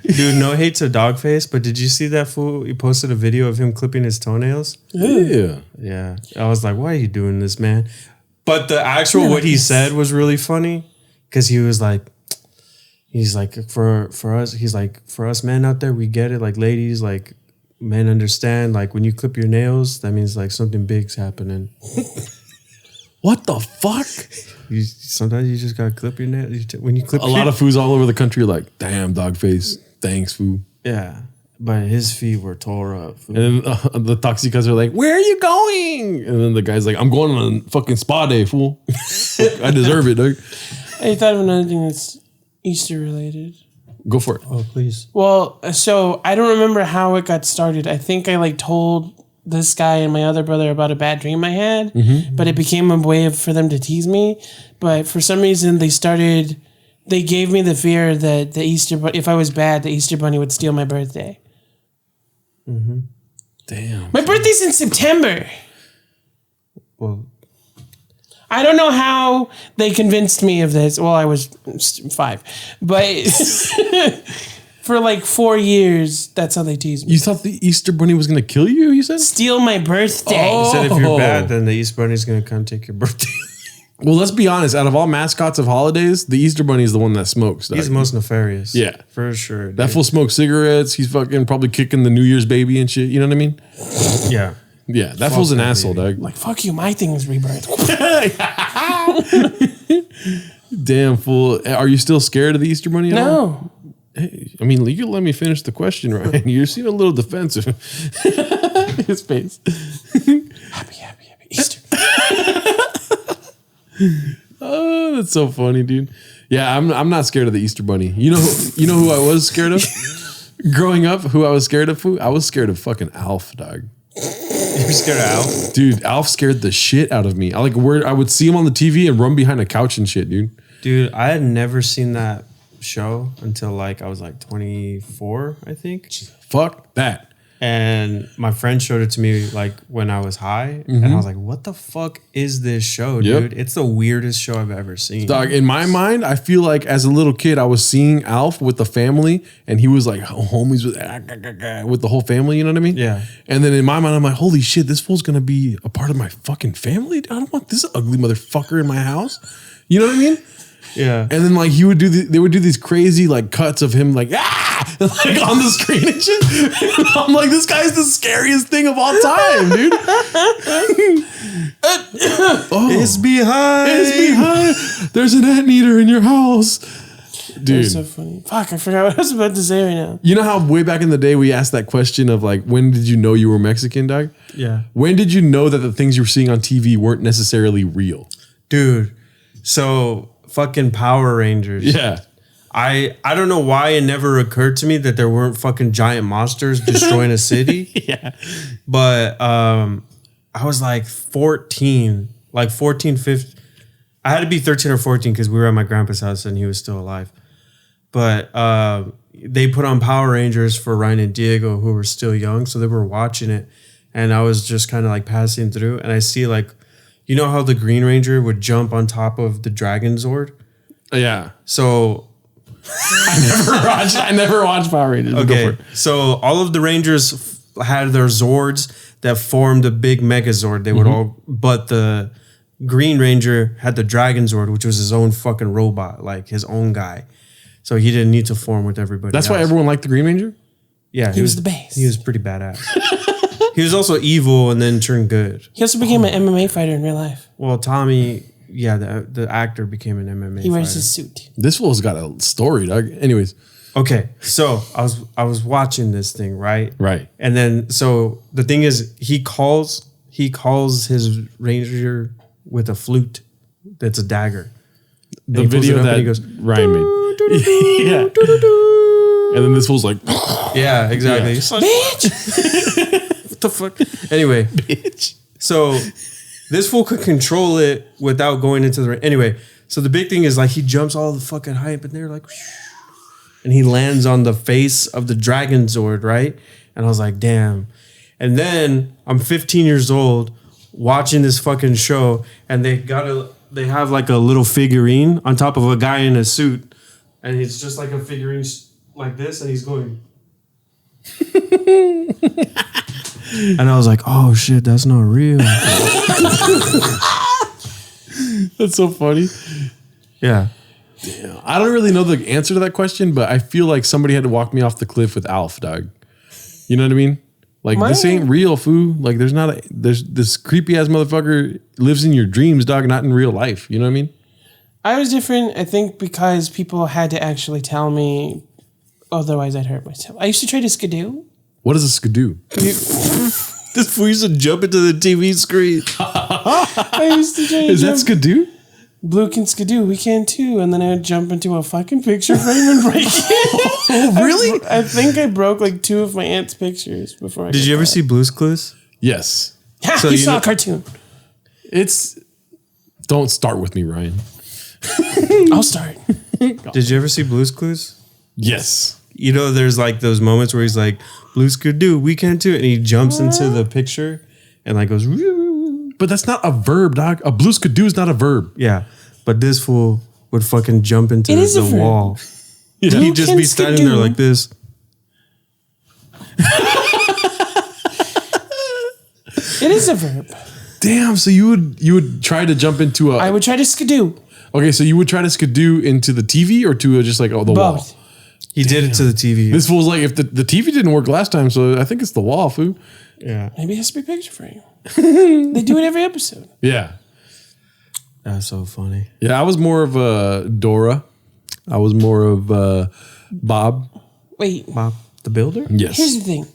Dude, no hate to Dogface, but did you see that fool? He posted a video of him clipping his toenails. Yeah. Yeah, I was like, why are you doing this, man? But the actual what he said was really funny because he's like for us, he's like for us men out there, we get it. Like ladies, like men understand. Like when you clip your nails, that means like something big's happening. What the fuck? Sometimes you just gotta clip your nails. When you clip A lot of foods all over the country are like, damn, dog face. Thanks, fool. yeah, but his feet were tore up. And then the toxicas are like, where are you going? And then the guy's like, I'm going on a fucking spa day, fool. I deserve it, dog. I thought of another thing that's Easter related. Go for it. Oh, please. Well, so I don't remember how it got started. I think I like told this guy and my other brother about a bad dream I had, but it became a way for them to tease me. But for some reason, they gave me the fear that if I was bad, the Easter Bunny would steal my birthday. Damn. My birthday's in September. Well, I don't know how they convinced me of this. Well, I was 5, but for like 4 years, that's how they teased me. You thought the Easter Bunny was going to kill you, you said? Steal my birthday. you said if you're bad, then the Easter Bunny's going to come take your birthday. Well, let's be honest. Out of all mascots of holidays, the Easter Bunny is the one that smokes. Dog. He's the most nefarious. Yeah. For sure. Dude. That fool smokes cigarettes. He's fucking probably kicking the New Year's baby and shit. You know what I mean? Yeah. Yeah, that fool's an asshole, dog. Like, fuck you, my thing is rebirth. Damn fool. Are you still scared of the Easter Bunny at all? No. Hey, I mean, you let me finish the question, Ryan. You seem a little defensive. His face. Happy Easter. Oh, that's so funny, dude. Yeah, I'm not scared of the Easter Bunny. You know who I was scared of? Growing up, who I was scared of? I was scared of fucking Alf, dog. You're scared of Alf? Dude, Alf scared the shit out of me. I would see him on the TV and run behind a couch and shit, dude. Dude, I had never seen that show until like I was like 24, I think. Fuck that. And my friend showed it to me like when I was high, and I was like, "What the fuck is this show, dude? It's the weirdest show I've ever seen." Dog, in my mind, I feel like as a little kid, I was seeing Alf with the family, and he was like homies with the whole family. You know what I mean? Yeah. And then in my mind, I'm like, "Holy shit, this fool's gonna be a part of my fucking family. I don't want this ugly motherfucker in my house." You know what I mean? Yeah. And then like they would do these crazy like cuts of him like like on the screen and shit. And I'm like, this guy's the scariest thing of all time, dude. It's behind. There's an anteater in your house. Dude. That's so funny. Fuck, I forgot what I was about to say right now. You know how way back in the day we asked that question of like, when did you know you were Mexican, dog? Yeah. When did you know that the things you were seeing on TV weren't necessarily real? Dude. So fucking Power Rangers. Yeah. I don't know why it never occurred to me that there weren't fucking giant monsters destroying a city. Yeah. But I was like 14, 15. I had to be 13 or 14 because we were at my grandpa's house and he was still alive. But they put on Power Rangers for Ryan and Diego, who were still young. So they were watching it. And I was just kind of like passing through. And I see like, you know how the Green Ranger would jump on top of the Dragon Zord? Yeah. So I never watched Power Rangers. okay, so all of the Rangers had their Zords that formed a big Megazord. They would all, but the Green Ranger had the Dragon Zord, which was his own fucking robot, like his own guy. So he didn't need to form with everybody. That's else. why everyone liked the Green Ranger? Yeah, He was the best. He was pretty badass. He was also evil and then turned good. He also became an MMA fighter in real life. Well, Tommy, yeah, the actor became an MMA He wears fighter. his suit. This fool's got a story, dog. Anyways. Okay, so I was watching this thing, right? Right. And then so the thing is he calls his ranger with a flute that's a dagger. The he pulls it video up that and he goes, Ryan made. Yeah. And then this fool's like, yeah, exactly. Yeah. It's like, Bitch! what the fuck? Anyway, bitch. so this fool could control it without going into the ring. Anyway, so the big thing is like he jumps all the fucking height, but they're like, and he lands on the face of the Dragon Zord, right? And I was like, damn. And then I'm 15 years old watching this fucking show, and they have like a little figurine on top of a guy in a suit, and it's just like a figurine like this, and he's going. And I was like, oh shit, that's not real. That's so funny. Yeah. Damn. I don't really know the answer to that question, but I feel like somebody had to walk me off the cliff with Alf, dog. You know what I mean? Like, this ain't real, foo. Like, there's this creepy ass motherfucker lives in your dreams, dog, not in real life. You know what I mean? I was different, I think, because people had to actually tell me, otherwise I'd hurt myself. I used to try to skidoo. What is a skidoo? This fool used to jump into the TV screen. I used to try to Is that skidoo? Blue can skidoo, we can too. And then I would jump into a fucking picture frame and break it. Oh, really? I think I broke like 2 of my aunt's pictures before. Did you ever see Blue's Clues? Yes. So you saw a cartoon. It's. Don't start with me, Ryan. I'll start. Did you ever see Blue's Clues? Yes. You know, there's like those moments where he's like, Blue's could do, we can't do it. And he jumps into the picture and like goes, But that's not a verb, dog. A blues could do is not a verb. yeah. But this fool would fucking jump into It is a the verb. wall. He'd just be standing there like this. It is a verb. Damn. So you would try to jump into a. I would try to skidoo. Okay, so you would try to skidoo into the TV or to just like the wall. Both. He did it to the TV. This fool's like, if the TV didn't work last time, so I think it's the wall, fool. Yeah. Maybe it has to be picture frame. They do it every episode. Yeah. That's so funny. Yeah, I was more of Dora. I was more of Bob. Wait, Bob the Builder? Yes. here's the thing.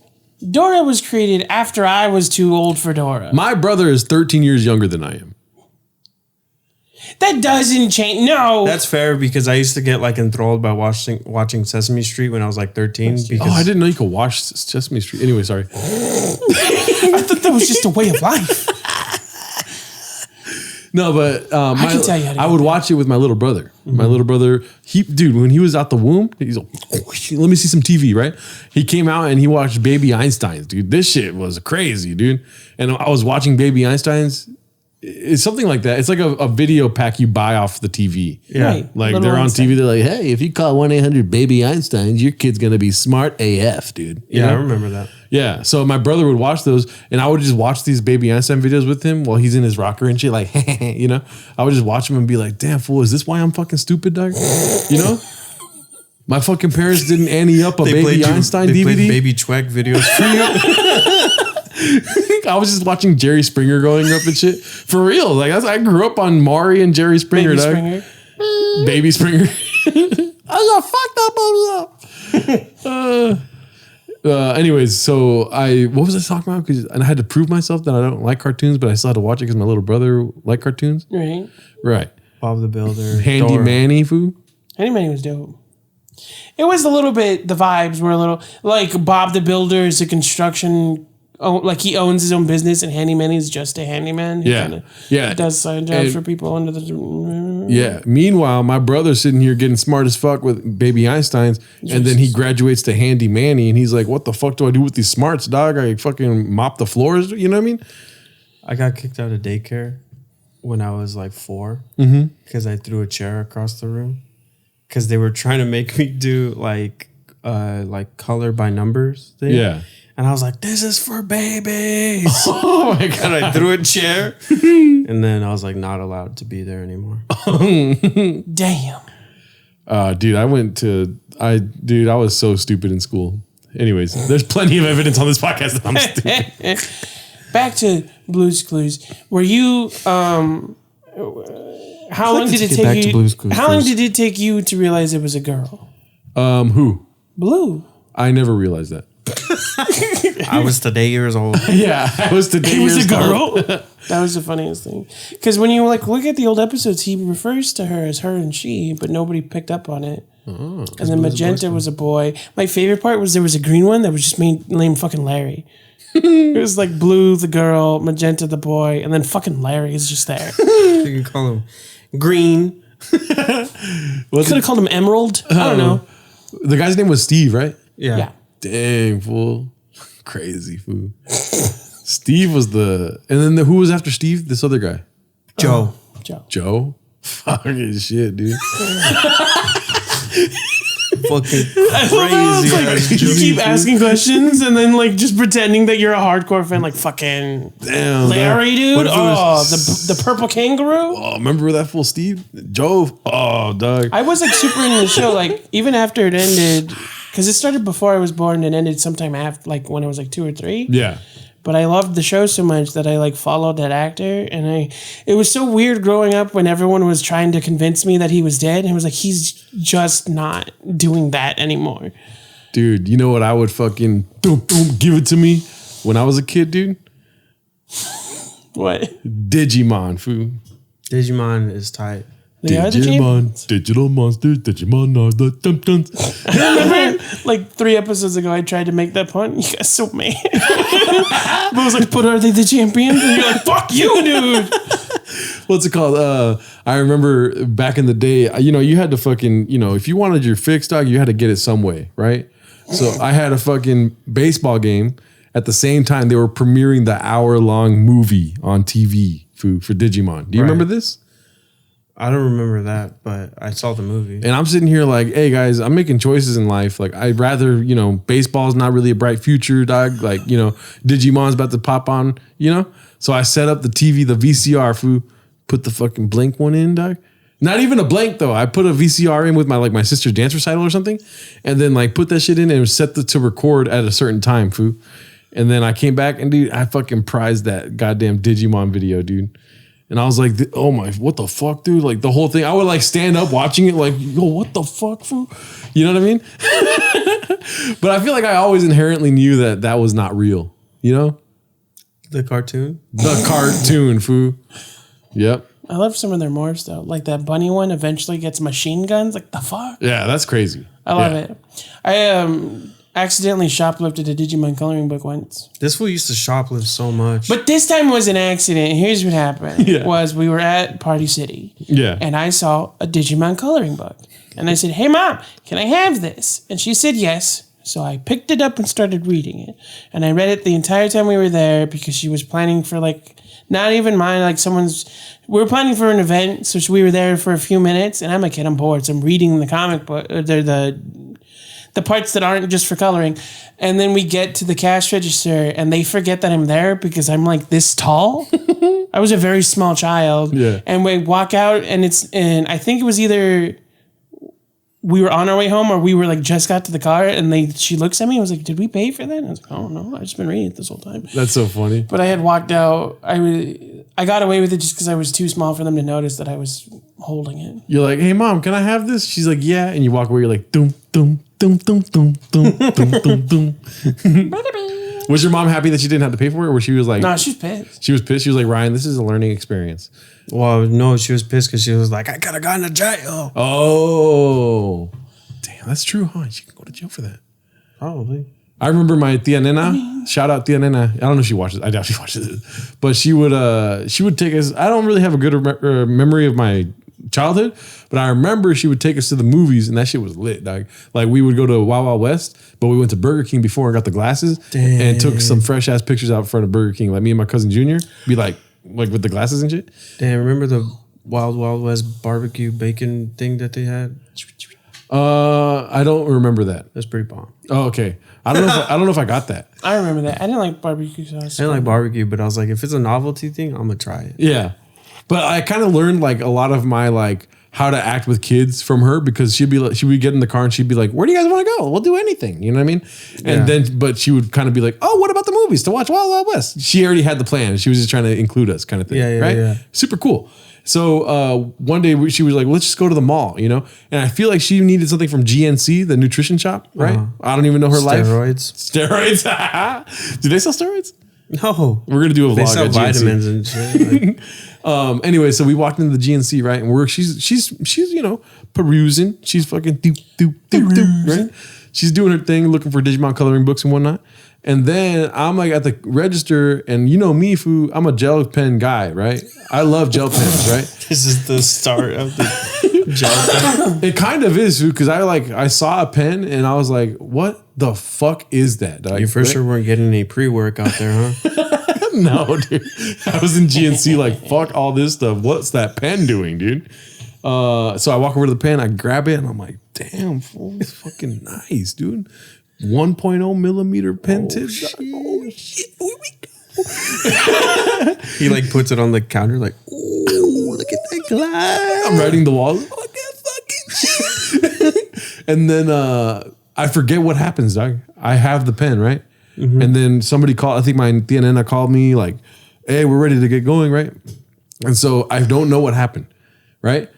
Dora was created after I was too old for Dora. My brother is 13 years younger than I am. That doesn't change. No. That's fair because I used to get like enthralled by watching Sesame Street when I was like 13. Because Oh, I didn't know you could watch Sesame Street. Anyway, sorry. I thought that was just a way of life. No, but I can tell you how to I do would that. watch it with my little brother. My little brother, dude, when he was out the womb, he's like, let me see some TV, right? He came out and he watched Baby Einsteins, dude. This shit was crazy, dude. And I was watching Baby Einsteins. It's something like that. It's like a video pack you buy off the TV. Yeah. Right. Like Little they're on Einstein. TV. They're like, hey, if you call 1-800-BABY Einsteins, your kid's going to be smart AF, dude. You yeah, I know? remember that. Yeah. So my brother would watch those and I would just watch these Baby Einstein videos with him while he's in his rocker and shit. Like, you know, I would just watch him and be like, damn fool, is this why I'm fucking stupid, dog? You know? My fucking parents didn't ante up a Baby Einstein they DVD. played Baby Chweck videos for you. I was just watching Jerry Springer growing up and shit. For real. Like I grew up on Maury and Jerry Springer, Baby dog. Springer. Baby Springer. I got fucked up. Anyways, so what was I talking about? And I had to prove myself that I don't like cartoons, but I still had to watch it because my little brother liked cartoons. Right. Right. Bob the Builder. Handy Dora. Manny foo. Handyman was dope. It was a little bit, the vibes were a little, like Bob the Builder is a construction, like he owns his own business and Handyman is just a handyman. He Yeah. kinda Yeah. does side jobs And- for people under the... Yeah. Meanwhile, my brother's sitting here getting smart as fuck with Baby Einsteins, and then he graduates to Handy Manny, and he's like, "What the fuck do I do with these smarts, dog? I fucking mop the floors." You know what I mean? I got kicked out of daycare when I was like 4 because I threw a chair across the room because they were trying to make me do like color by numbers thing. Yeah. And I was like, this is for babies. Oh my god! And I threw a chair. And then I was like, not allowed to be there anymore. Damn. Dude, I was so stupid in school. Anyways, there's plenty of evidence on this podcast that I'm stupid. Back to Blue's Clues. Were you, how long did it get back to take you, Blue's Clues how long first. did it take you to realize it was a girl? Who? Blue. I never realized that. I was today years old. Yeah, I was today. It was a years old. girl. That was the funniest thing. Because when you like look at the old episodes, he refers to her as her and she, but nobody picked up on it. And then Magenta was a boy. My favorite part was there was a green one that was just named fucking Larry. It was like Blue the girl, Magenta the boy, and then fucking Larry is just there. You can call him Green. Could have called him Emerald. I don't know. The guy's name was Steve, right? Yeah. Dang, fool. Crazy fool. Steve was and then who was after Steve? This other guy. Joe. Joe. Joe? Fucking shit, dude. Fucking crazy. ass You Joe. keep asking questions and then like just pretending that you're a hardcore fan, like fucking Damn. Larry, dog. dude. What if it was- The purple kangaroo. Oh, remember that fool Steve? Joe? Oh, dog. I was like super into the show, like even after it ended, because it started before I was born and ended sometime after, like when I was like 2 or 3. Yeah. But I loved the show so much that I like followed that actor, and it was so weird growing up when everyone was trying to convince me that he was dead, and it was like he's just not doing that anymore. Dude, you know what I would fucking don't give it to me when I was a kid, dude? What? Digimon, fool. Digimon is tight. They are the champions. Digital monsters, Digimon are the champions. Remember, like 3 episodes ago, I tried to make that pun. You guys so mad. I was like, but are they the champions? And you're like, fuck you, dude. What's it called? I remember back in the day, you had to fucking, if you wanted your fix, dog, you had to get it some way, right? So I had a fucking baseball game. At the same time, they were premiering the hour-long movie on TV for Digimon. Do you remember this? I don't remember that, but I saw the movie. And I'm sitting here like, hey guys, I'm making choices in life. Like I'd rather, baseball's not really a bright future, dog. Like, Digimon's about to pop on, So I set up the TV, the VCR, put the fucking blank one in, dog. Not even a blank though. I put a VCR in with my sister's dance recital or something, and then put that shit in and set to record at a certain time, And then I came back and dude, I fucking prized that goddamn Digimon video, dude. And I was like, oh my, what the fuck, dude? Like the whole thing. I would stand up watching it like, yo, what the fuck, fool? You know what I mean? But I feel like I always inherently knew that was not real, The cartoon? The cartoon, fool. Yep. I love some of their morphs though. Like that bunny one eventually gets machine guns. Like the fuck? Yeah, that's crazy. I love it. I accidentally shoplifted a Digimon coloring book once. This fool used to shoplift so much. But this time was an accident. Here's what happened. Was we were at Party City. Yeah. And I saw a Digimon coloring book. And I said, hey, Mom, can I have this? And she said yes. So I picked it up and started reading it. And I read it the entire time we were there because she was planning for not even mine, we were planning for an event. So we were there for a few minutes. And I'm a kid, I'm bored. So I'm reading the comic book. They're the parts that aren't just for coloring. And then we get to the cash register and they forget that I'm there because I'm this tall. I was a very small child. Yeah. And we walk out and I think it was either we were on our way home or we were just got to the car and she looks at me and was like, did we pay for that? And I was like, oh no, I've just been reading it this whole time. That's so funny. But I had walked out. I got away with it just because I was too small for them to notice that I was holding it. You're like, hey mom, can I have this? She's like, yeah. And you walk away, you're like, doom, doom, doom, doom, doom, doom, doom, doom, doom. Was your mom happy that she didn't have to pay for it? Or she was like, no, she was pissed. She was pissed. She was like, Ryan, this is a learning experience. Well, no, she was pissed because she was like, I could have gone to jail. Oh, damn, that's true, huh? She can go to jail for that. Probably. I remember my Tia Nena. Shout out Tia Nena. I don't know if she watches. I doubt she watches it, but she would take us. I don't really have a good memory of my childhood, but I remember she would take us to the movies, and that shit was lit, dog. Like we would go to Wild Wild West, but we went to Burger King before and got the glasses and took some fresh ass pictures out in front of Burger King. Like me and my cousin Junior, be like with the glasses and shit. Damn, remember the Wild Wild West barbecue bacon thing that they had? I don't remember that. That's pretty bomb. Oh, okay. I don't know if I got that. I remember that. I didn't like barbecue sauce. I didn't like barbecue, but I was like, if it's a novelty thing, I'm gonna try it. Yeah. But I kind of learned a lot of my how to act with kids from her because she would get in the car and she'd be like, where do you guys want to go? We'll do anything. You know what I mean? And then, but she would kind of be like, oh, what about the movies to watch Wild Wild West? She already had the plan. She was just trying to include us kind of thing. Right? Yeah. Super cool. So one day she was like, let's just go to the mall, And I feel like she needed something from GNC, the nutrition shop, right? I don't even know her life. Steroids. Do they sell steroids? No. We're going to do a vlog. They sell vitamins and shit. Anyway, so we walked into the GNC, right? And she's perusing. She's fucking doop, right? She's doing her thing, looking for Digimon coloring books and whatnot. And then I'm at the register, and me, foo, I'm a gel pen guy, right? I love gel pens, right? This is the start of the gel pen. It kind of is, foo, because I saw a pen and I was like, what the fuck is that? You for sure weren't getting any pre-work out there, huh? No, dude. I was in GNC fuck all this stuff. What's that pen doing, dude? So I walk over to the pen, I grab it, and I'm like, damn, fool, it's fucking nice, dude. 1.0 millimeter pen tip. Oh shit, here we go. He puts it on the counter ooh, look at that glass. I'm writing the walls. Look at fucking shit. And then I forget what happens, dog. I have the pen, right? Mm-hmm. And then somebody called, I think my Tia Nena called me hey, we're ready to get going, right? And so I don't know what happened, right?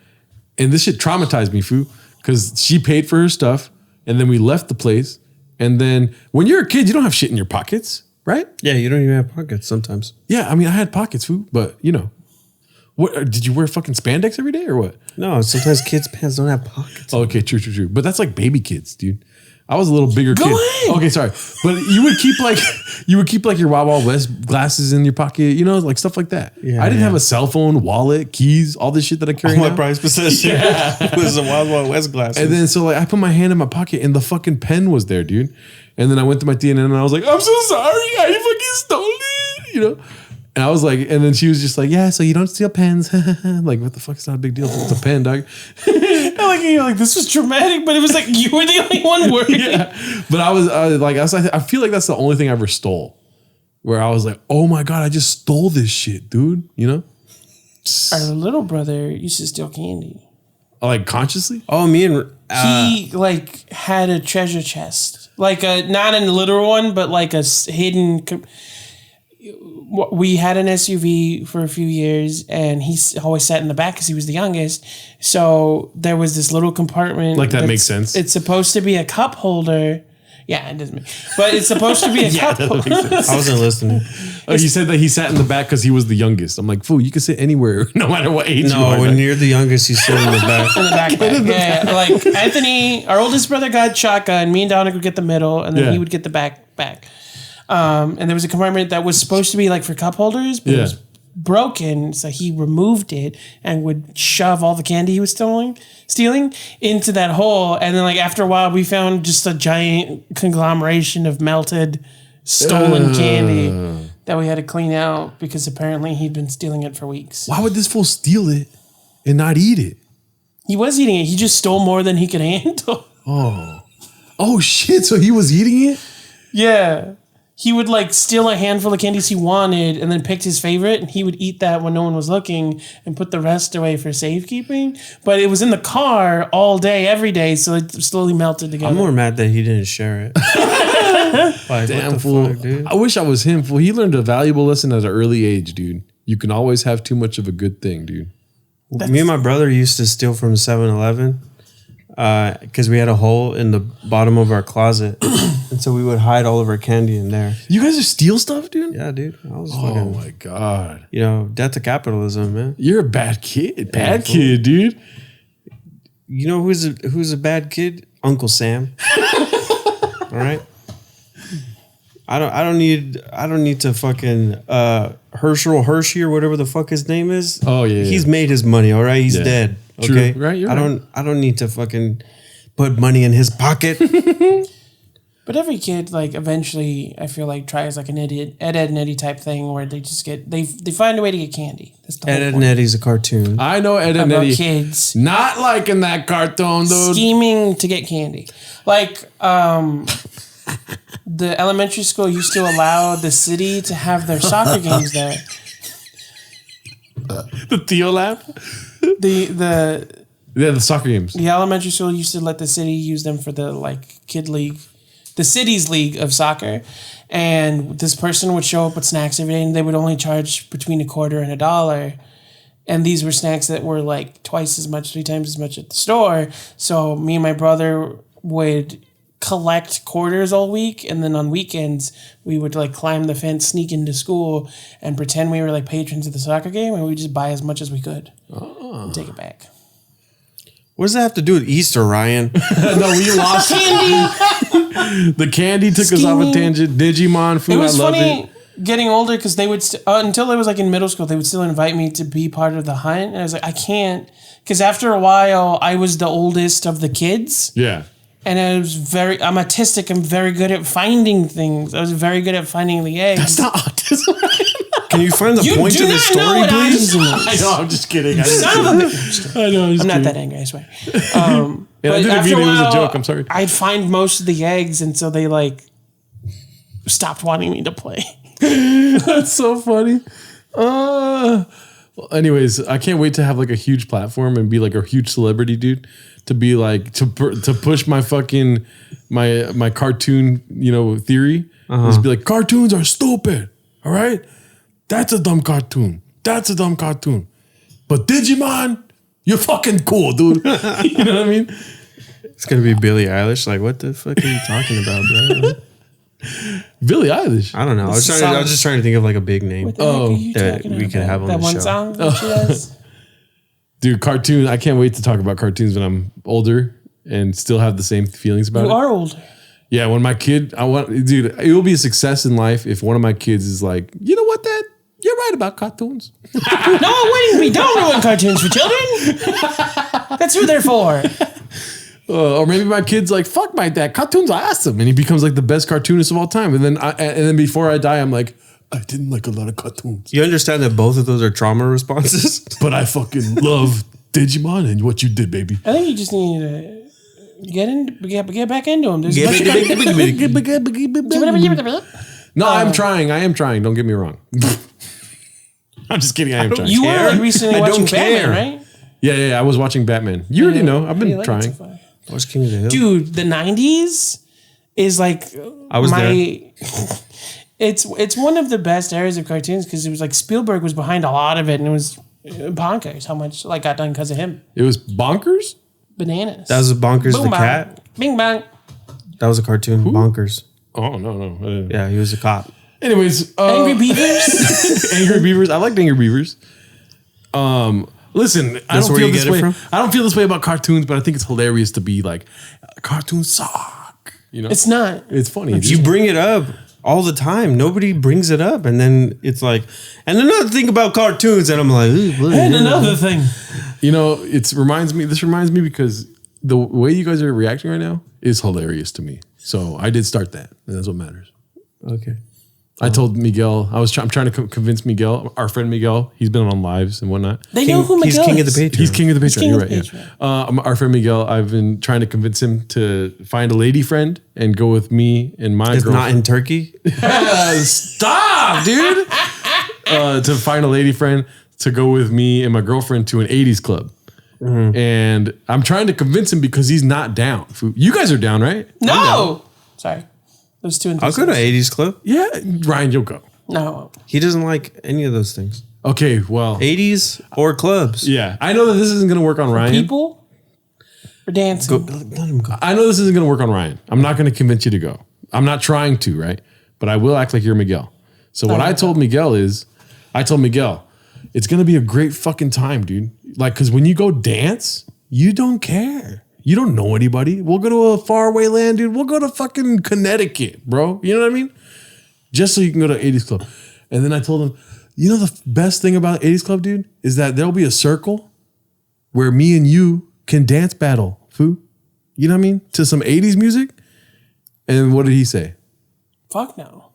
And this shit traumatized me, foo, because she paid for her stuff and then we left the place. And then when you're a kid, you don't have shit in your pockets, right? Yeah, you don't even have pockets sometimes. Yeah, I mean, I had pockets, foo, but What did you wear fucking spandex every day or what? No, sometimes kids' pants don't have pockets. Oh, okay, true. But that's like baby kids, dude. I was a little bigger kid. ahead. Okay, sorry. But you would keep like your Wild Wild West glasses in your pocket, you know, like stuff like that. Yeah, I didn't have a cell phone, wallet, keys, all this shit that I carry My now. prized possession was a Wild Wild West glasses. And then so like I put my hand in my pocket and the fucking pen was there, dude. And then I went to my TNN and I was like, I'm so sorry, I fucking stole it, you know. And I was like, and then she was just like, yeah, so you don't steal pens. Like, what the fuck? It's not a big deal. It's a pen, dog. You're like, this was dramatic, but it was like you were the only one worried. Yeah. But I feel like that's the only thing I ever stole. Where I was like, oh my God, I just stole this shit, dude. You know? Our little brother used to steal candy. Like consciously? Oh, me and He like had a treasure chest, like not a literal one, but like a hidden. We had an SUV for a few years, and he always sat in the back because he was the youngest. So there was this little compartment. Like that makes sense. It's supposed to be a cup holder. Yeah, it doesn't. But it's supposed to be a cup holder. I wasn't listening. Oh, he said that he sat in the back because he was the youngest. I'm like, fool, you can sit anywhere, no matter what age you are. No, when you're the youngest, you sit in the back. In the backpack. Yeah. Like Anthony, our oldest brother got shotgun. Me and Dominic would get the middle, and then he would get the back. And there was a compartment that was supposed to be like for cup holders, but it was broken. So he removed it and would shove all the candy he was stealing into that hole. And then like after a while, we found just a giant conglomeration of melted, stolen candy that we had to clean out because apparently he'd been stealing it for weeks. Why would this fool steal it and not eat it? He was eating it. He just stole more than he could handle. Oh shit! So he was eating it? Yeah. He would like steal a handful of candies he wanted and then picked his favorite, and he would eat that when no one was looking and put the rest away for safekeeping. But it was in the car all day, every day, so it slowly melted together. I'm more mad that he didn't share it. Like, Damn, what the fool. fuck, dude? I wish I was him, fool. He learned a valuable lesson at an early age, dude. You can always have too much of a good thing, dude. Me and my brother used to steal from 7-Eleven because we had a hole in the bottom of our closet. And so we would hide all of our candy in there. You guys just steal stuff, dude? Yeah, dude. I was Oh fucking, my God. death to capitalism, man. You're a bad kid. Bad kid, dude. You know who's a bad kid? Uncle Sam. All right. I don't need to fucking Hershey or whatever the fuck his name is. Oh yeah. He's made his money, all right? He's dead. True. Okay. Right, you're I don't need to fucking put money in his pocket. But every kid, like, eventually, I feel like tries like an Ed, Ed and Eddie type thing where they just they find a way to get candy. That's the whole Ed point. and Eddie's a cartoon. I know Ed and About Eddie. kids Not liking that cartoon, dude. scheming to get candy. Like, the elementary school used to allow the city to have their soccer games there. The Theo lab? The Yeah, the soccer games. The elementary school used to let the city use them for the like kid league, the city's league of soccer, and this person would show up with snacks every day, and they would only charge between $0.25 and $1. And these were snacks that were like twice as much, 3 times as much at the store. So me and my brother would collect quarters all week, and then on weekends we would like climb the fence, sneak into school, and pretend we were like patrons of the soccer game, and we'd just buy as much as we could and take it back. What does that have to do with Easter, Ryan? No, we lost Candy. the candy. Took us off a tangent. Digimon food. It was I loved funny it. getting older because they would until I was like in middle school, they would still invite me to be part of the hunt, and I was like, I can't, because after a while I was the oldest of the kids. Yeah. And I'm autistic. I'm very good at finding things. I was very good at finding the eggs. That's not autism. Can you find the You point do of the not story, know what please? autism I is. know. I'm just kidding. Son of a bitch. I know. I'm not that angry, I swear. Yeah, I But didn't after mean it was a while, joke. I'm sorry. I'd find most of the eggs, and so they like stopped wanting me to play. That's so funny. Well, anyways, I can't wait to have like a huge platform and be like a huge celebrity, dude. To be like to push my fucking my cartoon, theory. Just be like, cartoons are stupid. All right, that's a dumb cartoon. That's a dumb cartoon. But Digimon, you're fucking cool, dude. You know what I mean? It's gonna be Billie Eilish. Like, what the fuck are you talking about, bro? Billie Eilish. I don't know. I was just trying to think of like a big name. What the heck are you that talking we could about? have on that the one show. song that she does? Dude, cartoons. I can't wait to talk about cartoons when I'm older and still have the same feelings about You it. are older. Yeah, when my kid, dude, it will be a success in life if one of my kids is like, you know what, Dad? You're right about cartoons. No, it wouldn't be. Don't ruin cartoons for children. That's who they're for. Or maybe my kid's like, fuck my dad, cartoons are awesome. And he becomes like the best cartoonist of all time. And then before I die, I'm like, I didn't like a lot of cartoons. You understand that both of those are trauma responses? But I fucking love Digimon and what you did, baby. I think you just need to get back into them. There's No, I'm trying. I am trying. Don't get me wrong. I'm just kidding. I am trying. You were like recently watching Batman, right? Yeah. I was watching Batman. You already know. I've been trying. I was King of the Hill. Dude, the 90s is like I was there. It's one of the best eras of cartoons because it was like Spielberg was behind a lot of it, and it was bonkers how much like got done because of him. It was bonkers? Bananas. That was Bonkers Boom, the bang. cat. Bing bang. That was a cartoon. Bonkers. Oh, no. Yeah, he was a cop. Anyways. Angry Beavers. Angry Beavers. I liked Angry Beavers. Listen, I don't where feel you this get it way. from? I don't feel this way about cartoons, but I think it's hilarious to be like, cartoons suck. You know, It's not. it's funny. You bring it up all the time. Nobody brings it up, and then it's like, and another thing about cartoons, and I'm like, And another thing. You know, this reminds me because the way you guys are reacting right now is hilarious to me. So I did start that, and that's what matters. Okay. I told Miguel, I'm trying to convince Miguel, our friend Miguel. He's been on lives and whatnot. They know who He's Miguel king of the is. Patreon. He's king of the Patreon. king You're of right. the Yeah. Our friend Miguel, I've been trying to convince him to find a lady friend and go with me and my It's girl. not in Turkey. Stop, dude. To find a lady friend to go with me and my girlfriend to an 80s club. And I'm trying to convince him because he's not down. You guys are down, right? No. Sorry. Those two I'll go to 80s club. Yeah. Ryan, you'll go. No. He doesn't like any of those things. Okay, well. 80s or clubs. Yeah. I know that this isn't going to work on Ryan. People or dancing. Let him go. I know this isn't going to work on Ryan. I'm not going to convince you to go. I'm not trying to, right? But I will act like you're Miguel. So what I told Miguel is, it's going to be a great fucking time, dude. Like, because when you go dance, you don't care. You don't know anybody. We'll go to a faraway land, dude. We'll go to fucking Connecticut, bro. You know what I mean? Just so you can go to 80s Club. And then I told him, you know the best thing about 80s Club, dude, is that there'll be a circle where me and you can dance battle, foo. You know what I mean? To some 80s music. And what did he say? Fuck no.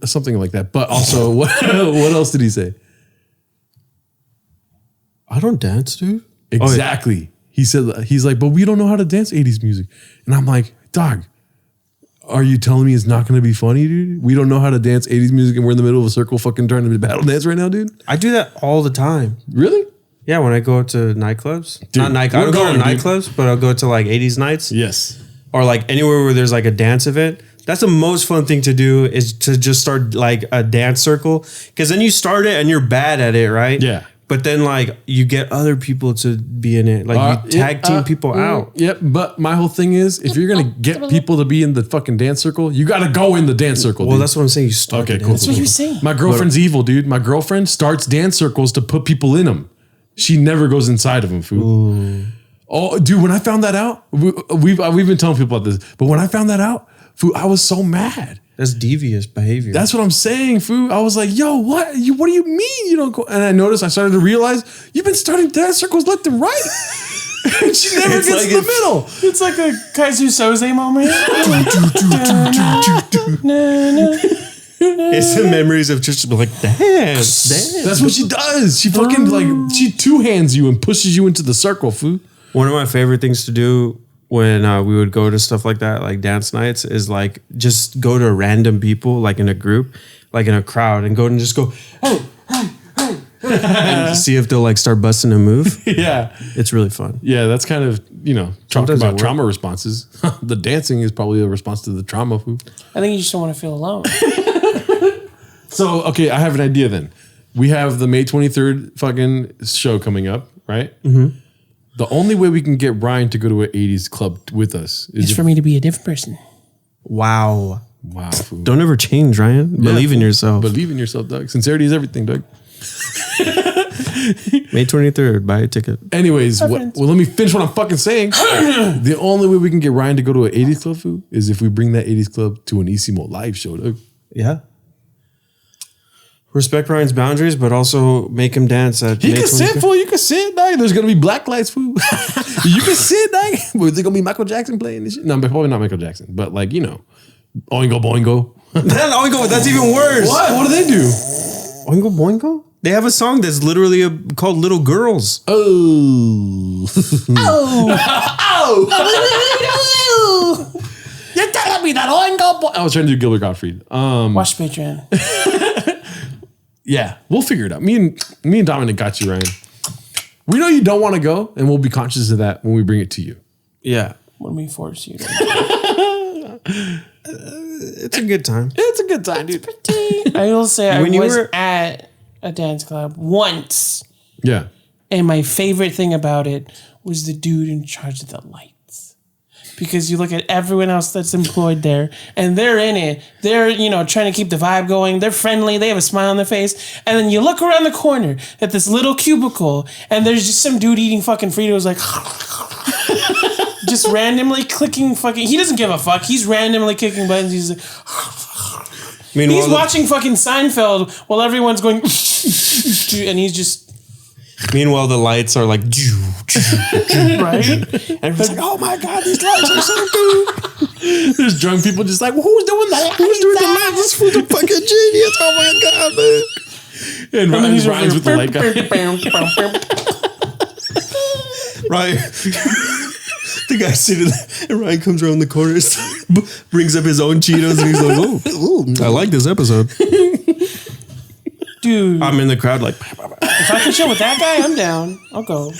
Something like that. But also, what else did he say? I don't dance, dude. Exactly. He said, he's like, but we don't know how to dance 80s music. And I'm like, dog, are you telling me it's not going to be funny, dude? We don't know how to dance 80s music and we're in the middle of a circle fucking trying to battle dance right now, dude? I do that all the time. Really? Yeah, when I go to nightclubs. Dude, Not nightclubs. I don't go to nightclubs, but I'll go to like 80s nights. Yes. Or like anywhere where there's like a dance event. That's the most fun thing to do is to just start like a dance circle. Because then you start it and you're bad at it, right? Yeah. But then like you get other people to be in it. Like you tag team people out. Yep. But my whole thing is, if you're going to get people to be in the fucking dance circle, you got to go in the dance circle, Well, dude. that's what I'm saying. You start. Okay, the cool. dance That's what circle. you're saying. My girlfriend's evil, dude. My girlfriend starts dance circles to put people in them. She never goes inside of them, fool. Oh, dude, when I found that out, we've been telling people about this, but when I found that out, fool, I was so mad. That's devious behavior. That's what I'm saying, fool. I was like, yo, what? What do you mean you don't go? And I started to realize you've been starting dance circles left and right. And she never gets like in the middle. It's like a Kaiser Soze moment. It's the memories of just like dance. That's what she does. She fucking like, she two hands you and pushes you into the circle, fool. One of my favorite things to do when we would go to stuff like that, like dance nights, is like just go to random people, like in a group, like in a crowd, and go and just go, hey, and see if they'll like start busting a move. Yeah. It's really fun. Yeah, that's kind of, talking Sometimes it about works. trauma responses. The dancing is probably a response to the trauma, fool. I think you just don't want to feel alone. So, okay, I have an idea then. We have the May 23rd fucking show coming up, right? Mm-hmm. The only way we can get Ryan to go to an 80s club with us is It's for me to be a different person. Wow. Wow. Fool. Don't ever change, Ryan. Believe in yourself. Believe in yourself, Doug. Sincerity is everything, Doug. May 23rd, buy a ticket. Anyways, well, let me finish what I'm fucking saying. The only way we can get Ryan to go to an 80s club food is if we bring that 80s club to an Isimo live show, Doug. Yeah. Respect Ryan's boundaries, but also make him dance at He May can 23rd. sit, fool. You can sit, Doug. There's gonna be black lights, fool. You can sit, Doug. Is there gonna be Michael Jackson playing this shit? No, but probably not Michael Jackson. But like, you know, Oingo Boingo. That's even worse. What? What do they do? Oingo Boingo? They have a song that's literally called Little Girls. Oh. You're telling me that Oingo Boingo. I was trying to do Gilbert Gottfried. Watch Patreon. Yeah, we'll figure it out. Me and Dominic got you, Ryan. We know you don't want to go, and we'll be conscious of that when we bring it to you. Yeah. When we force you. It's a good time. It's a good time, dude. I will say I When you was were- at a dance club once, Yeah. and my favorite thing about it was the dude in charge of the lights. Because you look at everyone else that's employed there, and they're in it. They're, trying to keep the vibe going. They're friendly. They have a smile on their face. And then you look around the corner at this little cubicle, and there's just some dude eating fucking Fritos, like, just randomly clicking fucking. He doesn't give a fuck. He's randomly kicking buttons. He's like, Meanwhile, he's watching fucking Seinfeld while everyone's going, and he's just. Meanwhile, the lights are like, Right? and everyone's like, oh my God, these lights are so good. There's drunk people just like, well, who's doing that? Who's doing the lights? This fool's a fucking genius. Oh my God, man. And Ryan's with the light guy. Right. The guy sitting there, and Ryan comes around the corner, brings up his own Cheetos, and he's like, oh, I like this episode. Dude, I'm in the crowd like, if I can chill with that guy, I'm down. I'll go.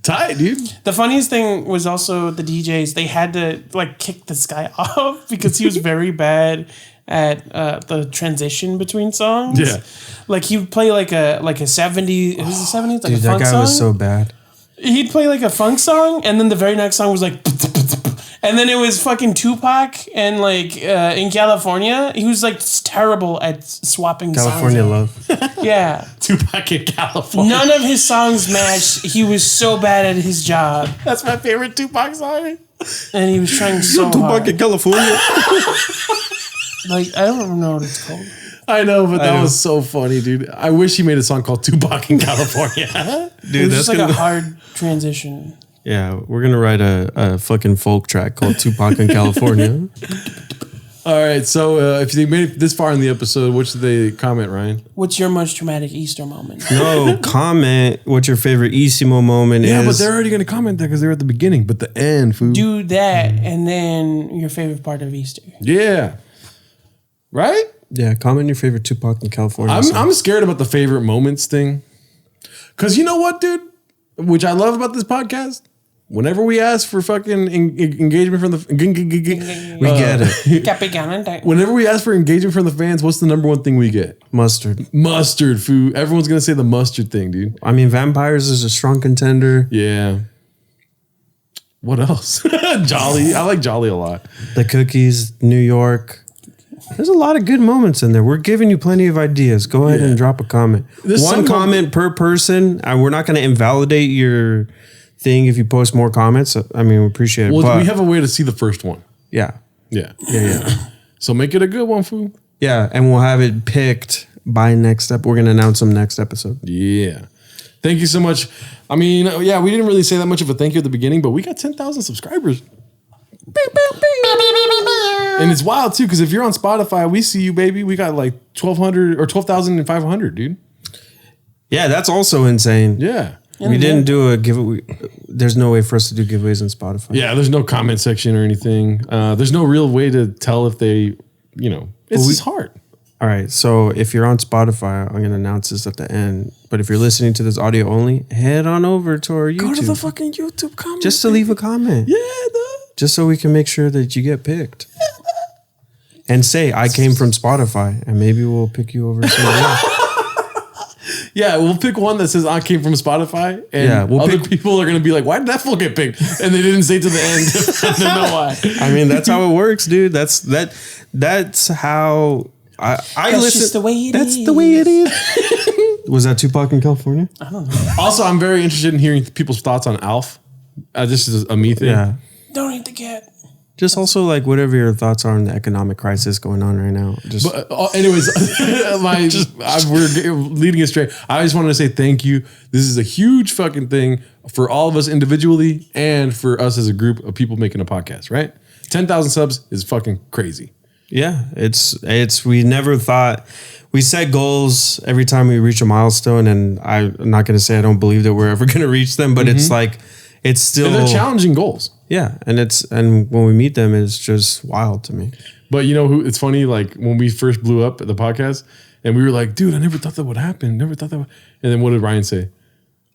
Tight, dude. The funniest thing was also the DJs. They had to kick this guy off because he was very bad at the transition between songs. Yeah. Like he would play like a 70s. It was the 70s, like dude, a funk that guy song. was so bad. He'd play like a funk song, and then the very next song was like, and then it was fucking Tupac, and in California, he was like terrible at swapping California songs. love. Yeah. Tupac in California. None of his songs matched. He was so bad at his job, That's my favorite Tupac song. and he was trying so Tupac hard. in California. I don't even know what it's called. I know, but that know. was so funny, dude. I wish he made a song called Tupac in California. It Dude, was that's just like gonna a hard transition. Yeah, we're gonna write a fucking folk track called Tupac in California. All right, so if they made it this far in the episode, what should they comment, Ryan? What's your most traumatic Easter moment? No, comment what your favorite Isimo moment Yeah, is. but they're already going to comment that because they're at the beginning, but the end, food. Do that, and then your favorite part of Easter. Yeah. Right? Yeah, comment your favorite Tupac in California. I'm scared about the favorite moments thing. Because you know what, dude? Which I love about this podcast? Whenever we ask for fucking engagement from the... we get it. Whenever we ask for engagement from the fans, what's the number one thing we get? Mustard. Mustard, food. Everyone's going to say the mustard thing, dude. I mean, Vampires is a strong contender. Yeah. What else? Jolly. I like Jolly a lot. The Cookies, New York. There's a lot of good moments in there. We're giving you plenty of ideas. Go ahead and drop a comment. There's One some comment per person. We're not going to invalidate your thing if you post more comments. I mean, we appreciate it. Well, but we have a way to see the first one. yeah. Yeah. So make it a good one, food. Yeah, and we'll have it picked by next step. We're going to announce them next episode. Yeah. Thank you so much. I mean, yeah, we didn't really say that much of a thank you at the beginning, but we got 10,000 subscribers. And it's wild too, because if you're on Spotify, we see you, baby. We got like 1,200 or 12,500, dude. Yeah, that's also insane. Yeah. We didn't do a giveaway. There's no way for us to do giveaways on Spotify. Yeah, there's no comment section or anything. There's no real way to tell if they, it's just hard. All right, so if you're on Spotify, I'm going to announce this at the end. But if you're listening to this audio only, head on over to our YouTube. Go to the fucking YouTube comment. just to leave a comment. Yeah, dude. Just so we can make sure that you get picked. And say, I came from Spotify, and maybe we'll pick you over somewhere else. Yeah, we'll pick one that says I came from Spotify, and other people are gonna be like, "Why did that fool get picked?" And they didn't say to the end. I don't know why. I mean, that's how it works, dude. That's how I listen. Just the way it that's is. the way it is. Was that Tupac in California? I don't know. Also, I'm very interested in hearing people's thoughts on Alf. This is a me thing. Yeah. Don't eat the cat. Just also like whatever your thoughts are on the economic crisis going on right now. Just But anyways, we're leading astray. I just wanted to say thank you. This is a huge fucking thing for all of us individually and for us as a group of people making a podcast, right? 10,000 subs is fucking crazy. yeah, it's we never thought we set goals every time we reach a milestone, and I'm not going to say I don't believe that we're ever going to reach them, but it's like it's still And they're challenging goals. Yeah, and when we meet them, it's just wild to me. But you know who? It's funny. Like when we first blew up at the podcast, and we were like, "Dude, I never thought that would happen. Never thought that." And then what did Ryan say?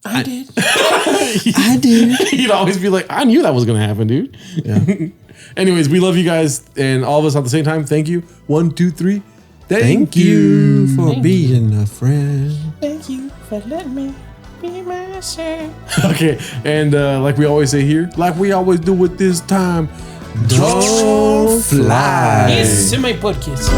I did. I did. He'd always be like, "I knew that was gonna happen, dude." Yeah. Anyways, we love you guys, and all of us at the same time. Thank you. 1, 2, 3. Thank you for being a friend. Thank you for letting me be myself. Okay, and like we always say here, like we always do with this time, Don't fly. Esse é meu podcast.